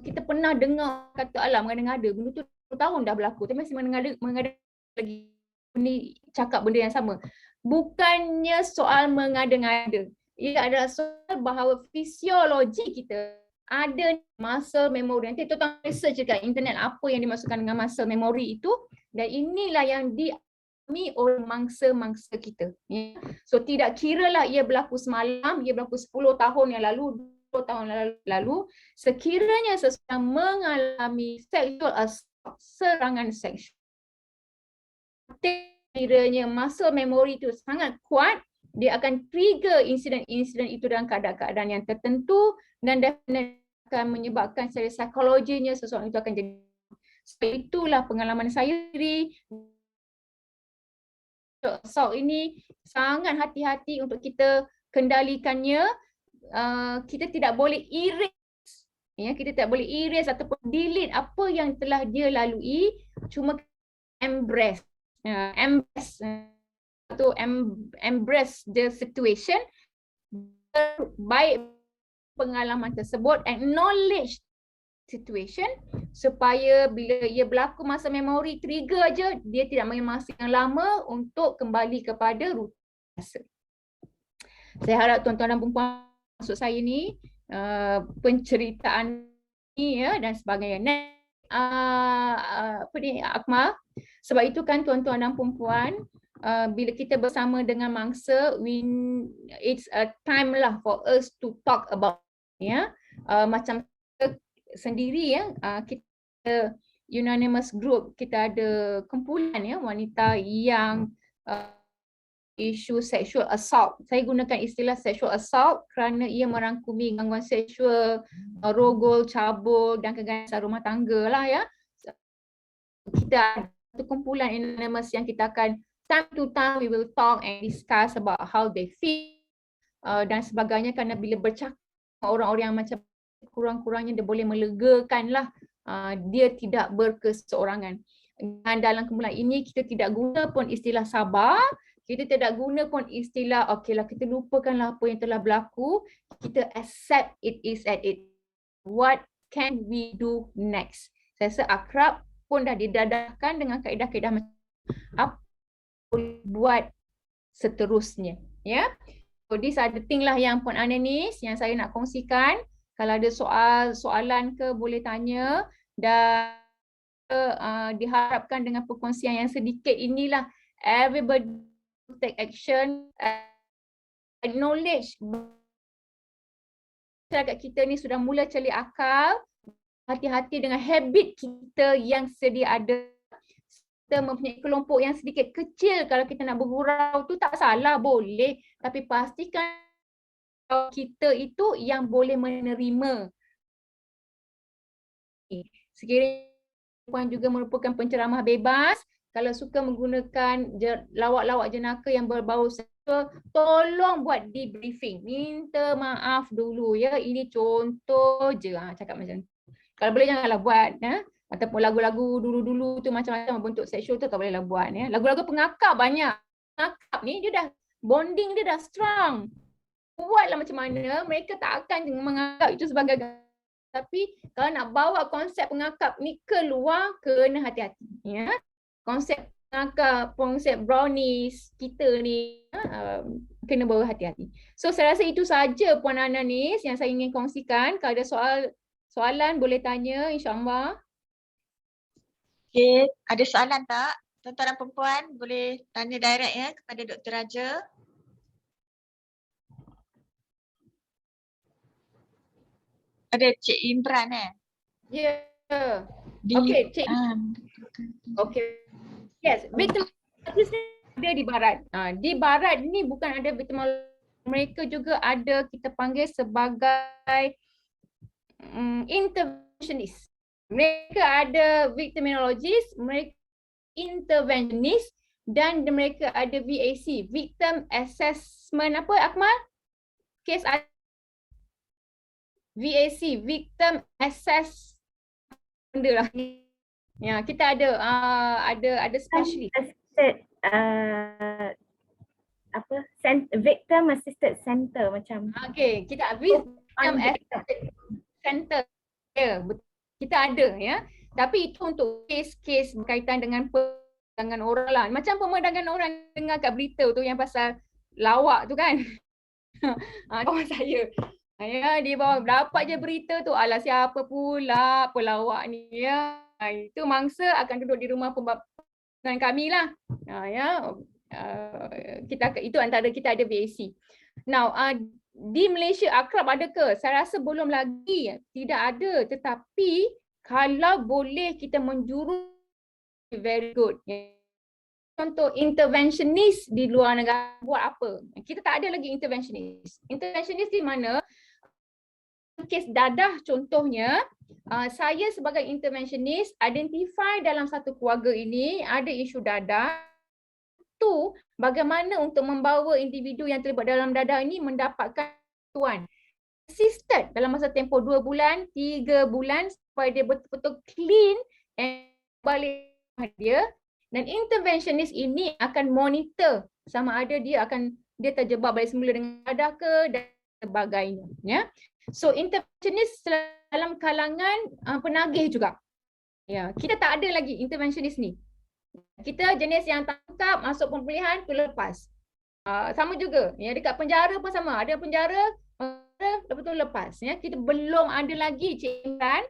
Kita pernah dengar kata alam mengada-ngada, benda tu 10 tahun dah berlaku tapi masih mengada lagi ni cakap benda yang sama. Bukannya soal mengada-ngada, ia adalah soal bahawa fisiologi kita ada muscle memory. Nanti tuan-tuan research dekat internet apa yang dimaksudkan dengan muscle memory itu, dan inilah yang dialami oleh mangsa-mangsa kita. Ya. So tidak kiralah ia berlaku semalam, ia berlaku 10 tahun yang lalu, 20 tahun lalu, sekiranya seseorang mengalami sexual assault, serangan seksual, kiranya muscle memory itu sangat kuat, dia akan trigger insiden-insiden itu dalam keadaan-keadaan yang tertentu dan definitely akan menyebabkan secara psikologinya seseorang itu akan jadi. So, itulah pengalaman saya sendiri. Assault ini sangat hati-hati untuk kita kendalikannya. Kita tidak boleh erase, ya, kita tak boleh erase ataupun delete apa yang telah dia lalui, cuma embrace, embrace the situation, baik pengalaman tersebut, acknowledge situation supaya bila ia berlaku masa memori trigger aja, dia tidak mengambil masa yang lama untuk kembali kepada rutin biasa. Saya harap tuan-tuan dan puan-puan maksud saya ni penceritaan ni ya dan sebagainya. Apa ni Akmal? Sebab itu kan tuan-tuan dan puan-puan, bila kita bersama dengan mangsa, it's a time lah for us to talk about, ya. Macam sendiri ya, kita unanimous group, kita ada kumpulan ya wanita yang isu sexual assault. Saya gunakan istilah sexual assault kerana ia merangkumi gangguan seksual, rogol, cabul dan keganasan rumah tangga lah ya. Kita ada kumpulan anonymous yang kita akan time to time we will talk and discuss about how they feel dan sebagainya, kerana bila bercakap orang-orang yang macam kurang-kurangnya dia boleh melegakan lah, dia tidak berkeseorangan. Dan dalam kumpulan ini kita tidak guna pun istilah sabar, kita tidak guna pun istilah okeylah kita lupakanlah apa yang telah berlaku, kita accept it is at it. What can we do next? Saya rasa akrab pun dah didadahkan dengan kaedah-kaedah macam apa boleh buat seterusnya, ya. So these are the thing lah yang Puan Ananis yang saya nak kongsikan. Kalau ada soalan ke boleh tanya, dan diharapkan dengan perkongsian yang sedikit inilah everybody take action, acknowledge masyarakat kita ni sudah mula celik akal, hati-hati dengan habit kita yang sedia ada. Kita mempunyai kelompok yang sedikit kecil, kalau kita nak bergurau tu tak salah, boleh, tapi pastikan kita itu yang boleh menerima. Sekiranya puan juga merupakan penceramah bebas, kalau suka menggunakan lawak-lawak jenaka yang berbau seksual, tolong buat debriefing. Minta maaf dulu ya, ini contoh je, cakap macam tu. Kalau boleh janganlah buat, ataupun lagu-lagu dulu-dulu tu macam-macam bentuk seksual tu tak bolehlah buat. Lagu-lagu pengakap banyak. Pengakap ni dia dah bonding dia dah strong. Buatlah macam mana, mereka tak akan menganggap itu sebagai, tapi kalau nak bawa konsep pengakap ni keluar, kena hati-hati ya. Konsep pengakap, konsep brownies kita ni kena bawa hati-hati. So saya rasa itu saja Puan Ananis yang saya ingin kongsikan. Kalau ada soalan boleh tanya, insya-Allah. Okey, ada soalan tak? Tuan-tuan dan puan-puan boleh tanya direct ya kepada Dr. Raja. Ada Cik Imran Ya. Okey, Cik. Okey. Yes, victimology ada di barat. Di barat ni bukan ada victimology, mereka juga ada kita panggil sebagai interventionist. Mereka ada victimologist, mereka interventionist, dan mereka ada VAC, victim assessment apa Akmal? Case VAC, victim assess benda lah. Ya, kita ada specialist. Victim assisted center macam. Okey, kita victim assisted center. Ya, kita ada ya. Tapi itu untuk kes-kes berkaitan dengan pemandangan orang lah. Macam pemandangan orang dengar kat berita tu yang pasal lawak tu kan. Kawan saya. Ya, dia bawa dapat je berita tu, alah siapa pula pelawak ni ya. Itu mangsa akan duduk di rumah dengan kami lah. Ya. Itu antara kita ada VAC. Now, di Malaysia akrab ada ke? Saya rasa belum lagi, tidak ada. Tetapi kalau boleh kita menjuru, very good. contoh interventionist di luar negara buat apa? Kita tak ada lagi interventionist. Interventionist di mana kes dadah contohnya, saya sebagai interventionist identify dalam satu keluarga ini ada isu dadah, tu bagaimana untuk membawa individu yang terlibat dalam dadah ini mendapatkan bantuan. Assisted dalam masa tempoh 2 bulan, 3 bulan supaya dia betul-betul clean and balik dia. Dan interventionist ini akan monitor sama ada dia terjebak balik semula dengan dadah ke dan sebagainya. Ya. So interventionist dalam kalangan penagih juga. Ya, kita tak ada lagi interventionist ni. Kita jenis yang tangkap, masuk pemulihan, tu lepas. Sama juga, ya, dekat penjara pun sama. Ada penjara, lepas tu lepas. Ya. Kita belum ada lagi Cik Imran.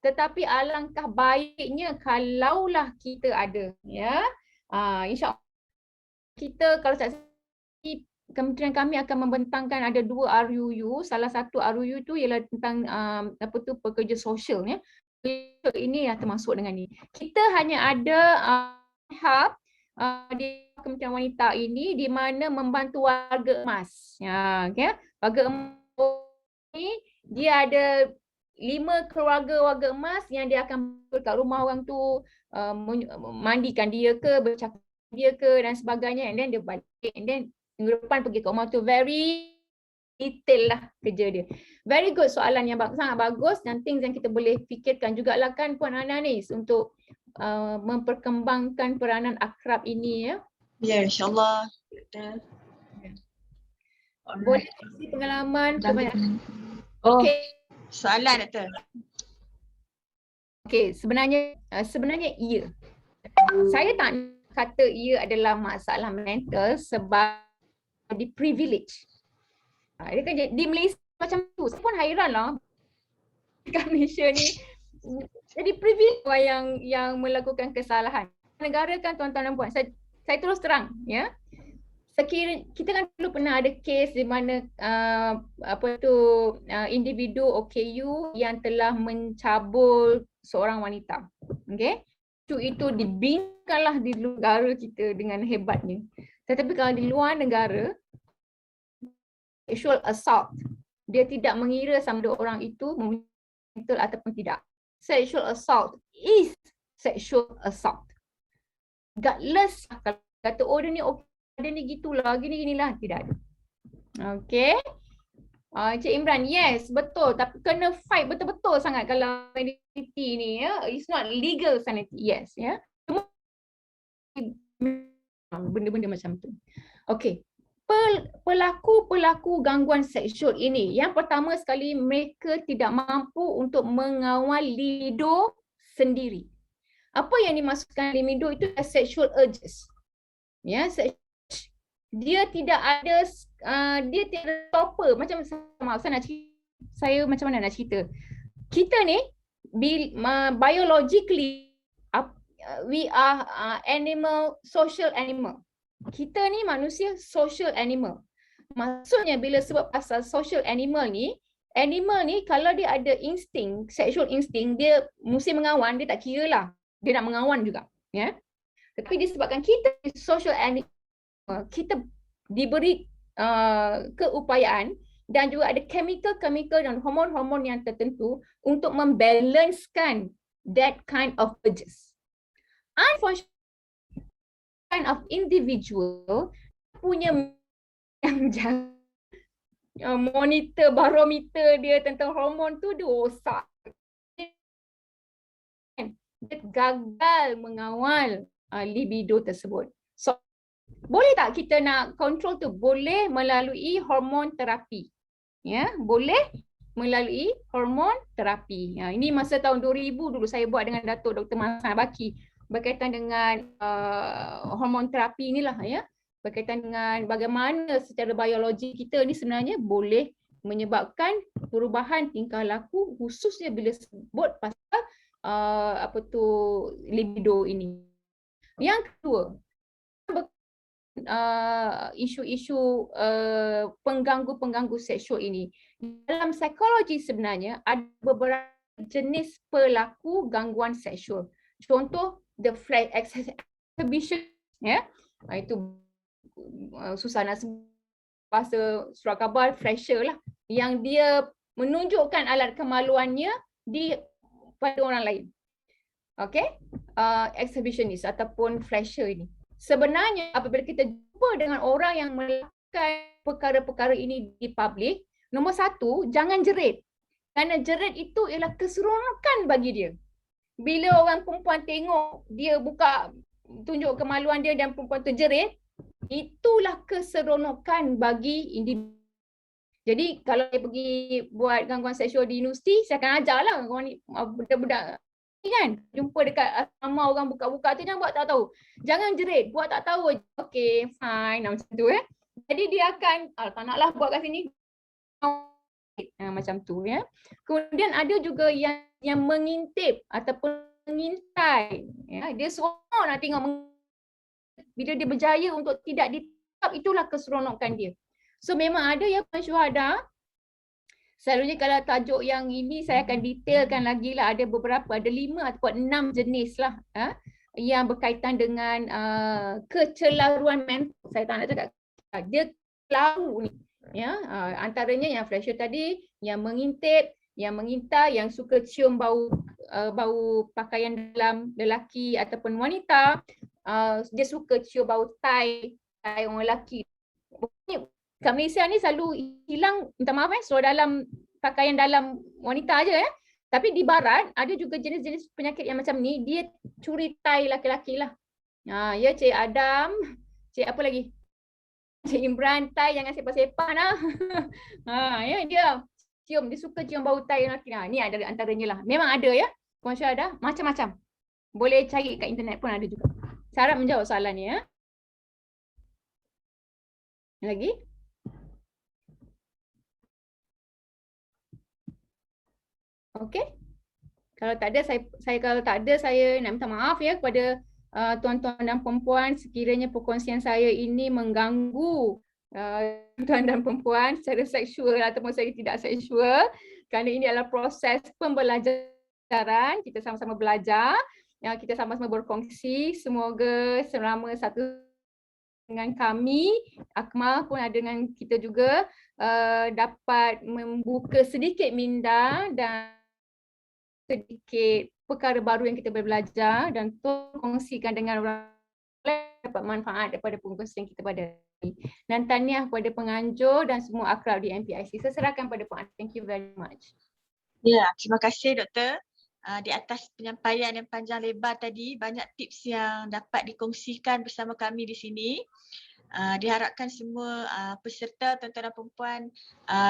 Tetapi alangkah baiknya kalaulah kita ada, ya. InsyaAllah kita kalau tak kementerian kami akan membentangkan ada 2 RUU. Salah satu RUU tu ialah tentang pekerja sosial, ya. Ini yang termasuk dengan ni. Kita hanya ada hub di Kementerian Wanita ini di mana membantu warga emas. Ya, okay? Warga emas ni dia ada 5 keluarga warga emas yang dia akan kat rumah orang tu, mandikan dia ke, bercakap dia ke dan sebagainya, and then dia balik, and then minggu depan pergi ke rumah tu. Very detail lah kerja dia. Very good, soalan yang sangat bagus dan things yang kita boleh fikirkan jugalah kan Puan Ananis untuk memperkembangkan peranan akrab ini, ya. Ya, insyaAllah. Betul. Boleh kongsi pengalaman kebanyakan. Oh, Okey. soalan Doktor. Okey, sebenarnya iya. Saya tak kata ia adalah masalah mental sebab di privilege. Dia kan di Malaysia macam tu. Saya pun hairan lah kat Malaysia ni. Jadi privilege yang melakukan kesalahan. Negara kan tuan-tuan dan puan, saya terus terang, ya. Kita kan dulu pernah ada kes di mana individu OKU yang telah mencabul seorang wanita. Okey. Itu dibingkanlah di negara kita dengan hebatnya. Tetapi kalau di luar negara, sexual assault, dia tidak mengira sama ada orang itu mental ataupun tidak. Sexual assault is sexual assault. Regardless kalau kata dia ni okey, dia ni gitulah, gini-ginilah, tidak ada. Okey. Cik Imran, yes, betul. Tapi kena fight betul-betul sangat kalau sanity ni, ya. It's not legal sanity, yes, ya. Benda-benda macam tu. Okey. Pelaku-pelaku gangguan seksual ini, yang pertama sekali mereka tidak mampu untuk mengawal libido sendiri. Apa yang dimaksudkan libido itu sexual urges. Ya, dia tidak ada stopper. Macam saya macam mana nak cerita. Kita ni biologically we are social animal. Kita ni manusia social animal. Maksudnya bila sebab pasal social animal ni kalau dia ada insting, sexual insting, dia mesti mengawan, dia tak kira lah. Dia nak mengawan juga, ya. Tapi disebabkan kita social animal, kita diberi keupayaan dan juga ada chemical dan hormon-hormon yang tertentu untuk membalancekan that kind of urges. Unfortunately, kind of individual punya yang monitor barometer dia tentang hormon tu dia rosak. Dia gagal mengawal libido tersebut. So, boleh tak kita nak control tu? Boleh melalui hormon terapi. Ya, boleh melalui hormon terapi. Ini masa tahun 2000 dulu saya buat dengan Datuk Dr. Maslan Baki berkaitan dengan hormon terapi inilah, ya. Berkaitan dengan bagaimana secara biologi kita ni sebenarnya boleh menyebabkan perubahan tingkah laku khususnya bila sebut pasal libido ini. Yang kedua, isu-isu pengganggu-pengganggu seksual ini. Dalam psikologi sebenarnya ada beberapa jenis pelaku gangguan seksual. Contoh, the flight exhibition Ya. Itu susah nak sebut bahasa surat khabar fresher lah, yang dia menunjukkan alat kemaluannya pada orang lain. Okay, exhibitionist ataupun flasher ini. Sebenarnya apabila kita jumpa dengan orang yang melakukan perkara-perkara ini di publik, nombor satu, jangan jerit. Kerana jerit itu ialah keseronokan bagi dia. Bila orang perempuan tengok dia buka, tunjuk kemaluan dia dan perempuan tu jerit, itulah keseronokan bagi individu. Jadi kalau saya pergi buat gangguan seksual di universiti, saya akan ajarlah budak-budak kan, jumpa dekat asrama orang buka-buka tu, jangan buat tak tahu. Jangan jerit, buat tak tahu. Okay, fine, macam tu Jadi dia akan, tak naklah buat kat sini. Macam tu ya. Kemudian ada juga yang mengintip ataupun mengintai. Ya. Dia seronok nak tengok. Bila dia berjaya untuk tidak ditangkap, itulah keseronokan dia. So memang ada ya syuhada. Selalunya kalau tajuk yang ini saya akan detailkan lagi lah, ada beberapa, ada 5 ataupun 6 jenis lah yang berkaitan dengan kecelaruan mental. Saya tak nak cakap, dia kelaru ni. Ya, antaranya yang flasher tadi, yang mengintip, yang mengintai, yang suka cium bau pakaian dalam lelaki ataupun wanita, dia suka cium bau tai orang lelaki. Kat Malaysia ni selalu hilang, minta maaf seluar dalam, pakaian dalam wanita aja Tapi di barat ada juga jenis-jenis penyakit yang macam ni, dia curi tai laki-laki lah. Ya Cik Adam, Cik apa lagi? Cik Imran, tai jangan sepah-sepah lah. Ya dia cium, dia suka cium bau tai lelaki. Ni ada antaranya lah. Memang ada ya. Puan Syuhada, macam-macam. Boleh cari kat internet pun ada juga. Saya harap menjawab soalan ni ya. Lagi? Okey. Kalau tak ada saya nak minta maaf ya kepada tuan-tuan dan perempuan sekiranya perkongsian saya ini mengganggu tuan dan perempuan secara seksual ataupun secara tidak seksual, kerana ini adalah proses pembelajaran, kita sama-sama belajar, kita sama-sama berkongsi. Semoga selama satu dengan kami, Akmal pun ada dengan kita juga, dapat membuka sedikit minda dan sedikit perkara baru yang kita boleh belajar dan kongsikan dengan orang lain, dapat manfaat daripada perkongsian kita pada hari. Dan tahniah kepada penganjur dan semua akrab di MPIC. Saya serahkan pada Puan. Thank you very much. Ya, terima kasih Doktor. Di atas penyampaian yang panjang lebar tadi, banyak tips yang dapat dikongsikan bersama kami di sini. Diharapkan semua peserta, tuan-tuan dan perempuan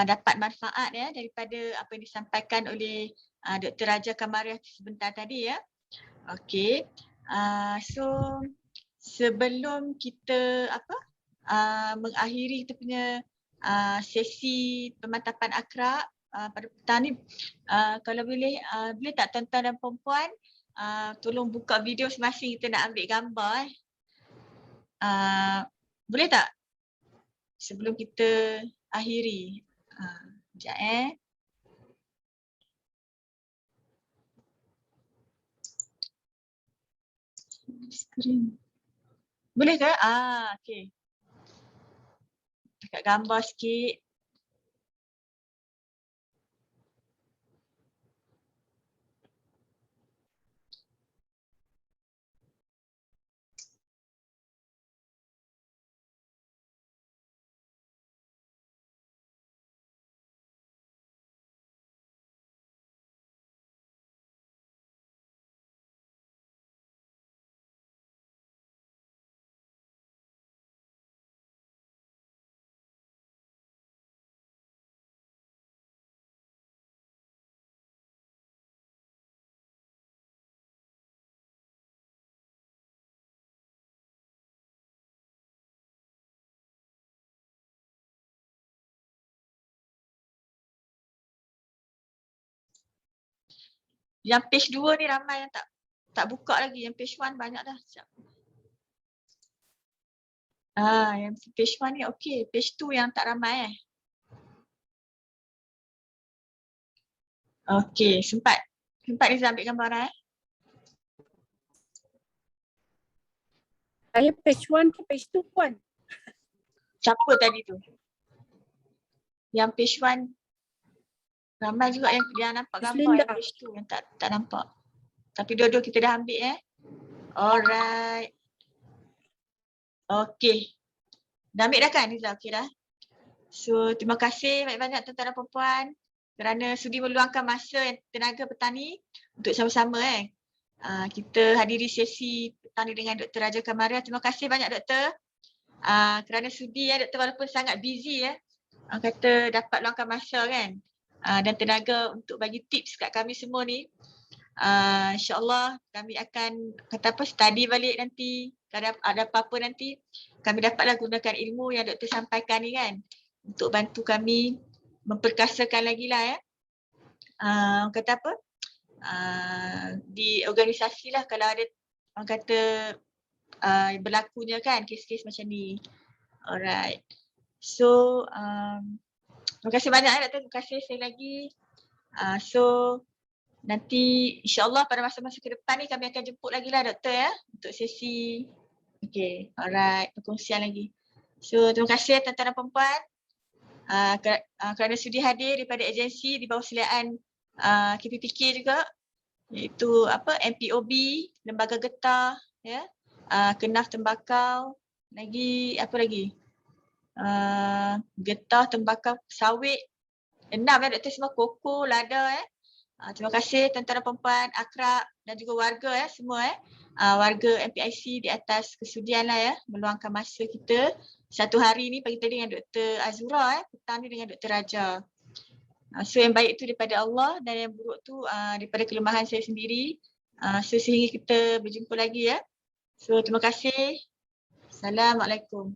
dapat manfaat ya daripada apa yang disampaikan oleh Dr. Raja Kamariah sebentar tadi ya. Okey. So sebelum kita mengakhiri kita punya sesi pemantapan akrab pada petang ni, kalau boleh tak tuan-tuan dan perempuan tolong buka video masing-masing, kita nak ambil gambar boleh tak? Sebelum kita akhiri. Sekejap Screen. Boleh ke? Okey. Dekat gambar sikit. Yang page 2 ni ramai yang tak buka lagi. Yang page 1 banyak dah. Sekejap. Yang page 1 ni okey. Page 2 yang tak ramai Okey, sempat Riza ambil gambar Saya page 1 ke page 2 Puan? Siapa tadi tu? Yang page 1. Ramai juga yang nampak Miss gambar Linda. yang page 2 yang tak nampak. Tapi dua-dua kita dah ambil Alright. Okay. Dah ambil dah kan Niza? Okay dah. So terima kasih banyak-banyak tuan-tuan dan puan-puan kerana sudi meluangkan masa dan tenaga petang ni untuk sama-sama kita hadiri sesi petang ni dengan Dr. Raja Kamaria. Terima kasih banyak doktor kerana sudi doktor walaupun sangat busy kata dapat luangkan masa kan dan tenaga untuk bagi tips kat kami semua ni. InsyaAllah kami akan study balik nanti. Kalau ada apa-apa nanti kami dapatlah gunakan ilmu yang doktor sampaikan ni kan untuk bantu kami memperkasakan lagi lah di organisasi lah kalau ada orang kata berlakunya kan kes-kes macam ni. Alright. So terima kasih banyak doktor. Terima kasih sekali lagi. So nanti insyaAllah pada masa-masa ke depan ni kami akan jemput lagi lah doktor untuk sesi. Okay, alright, perkongsian lagi. So terima kasih tuan-tuan dan puan-puan kerana sudi hadir daripada agensi di bawah seliaan KPPK juga, iaitu MPOB, Lembaga Getah, Kenaf Tembakau, lagi apa lagi? Getah, Tembakau, Sawit, 6 doktor semua, Koko, Lada terima kasih tuan-tuan dan puan-puan, akrab dan juga warga semua warga MPIC di atas kesudian lah meluangkan masa kita satu hari ni pagi tadi dengan Dr. Azura, petang ni dengan Dr. Raja. So yang baik tu daripada Allah dan yang buruk tu daripada kelemahan saya sendiri. So sehingga kita berjumpa lagi So terima kasih. Assalamualaikum.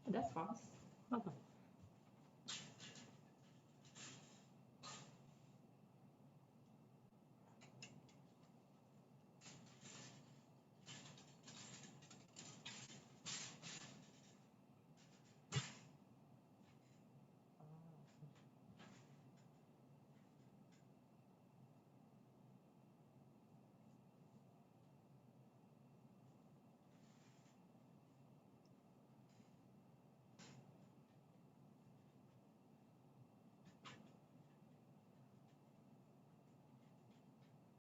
That's fast. Okay.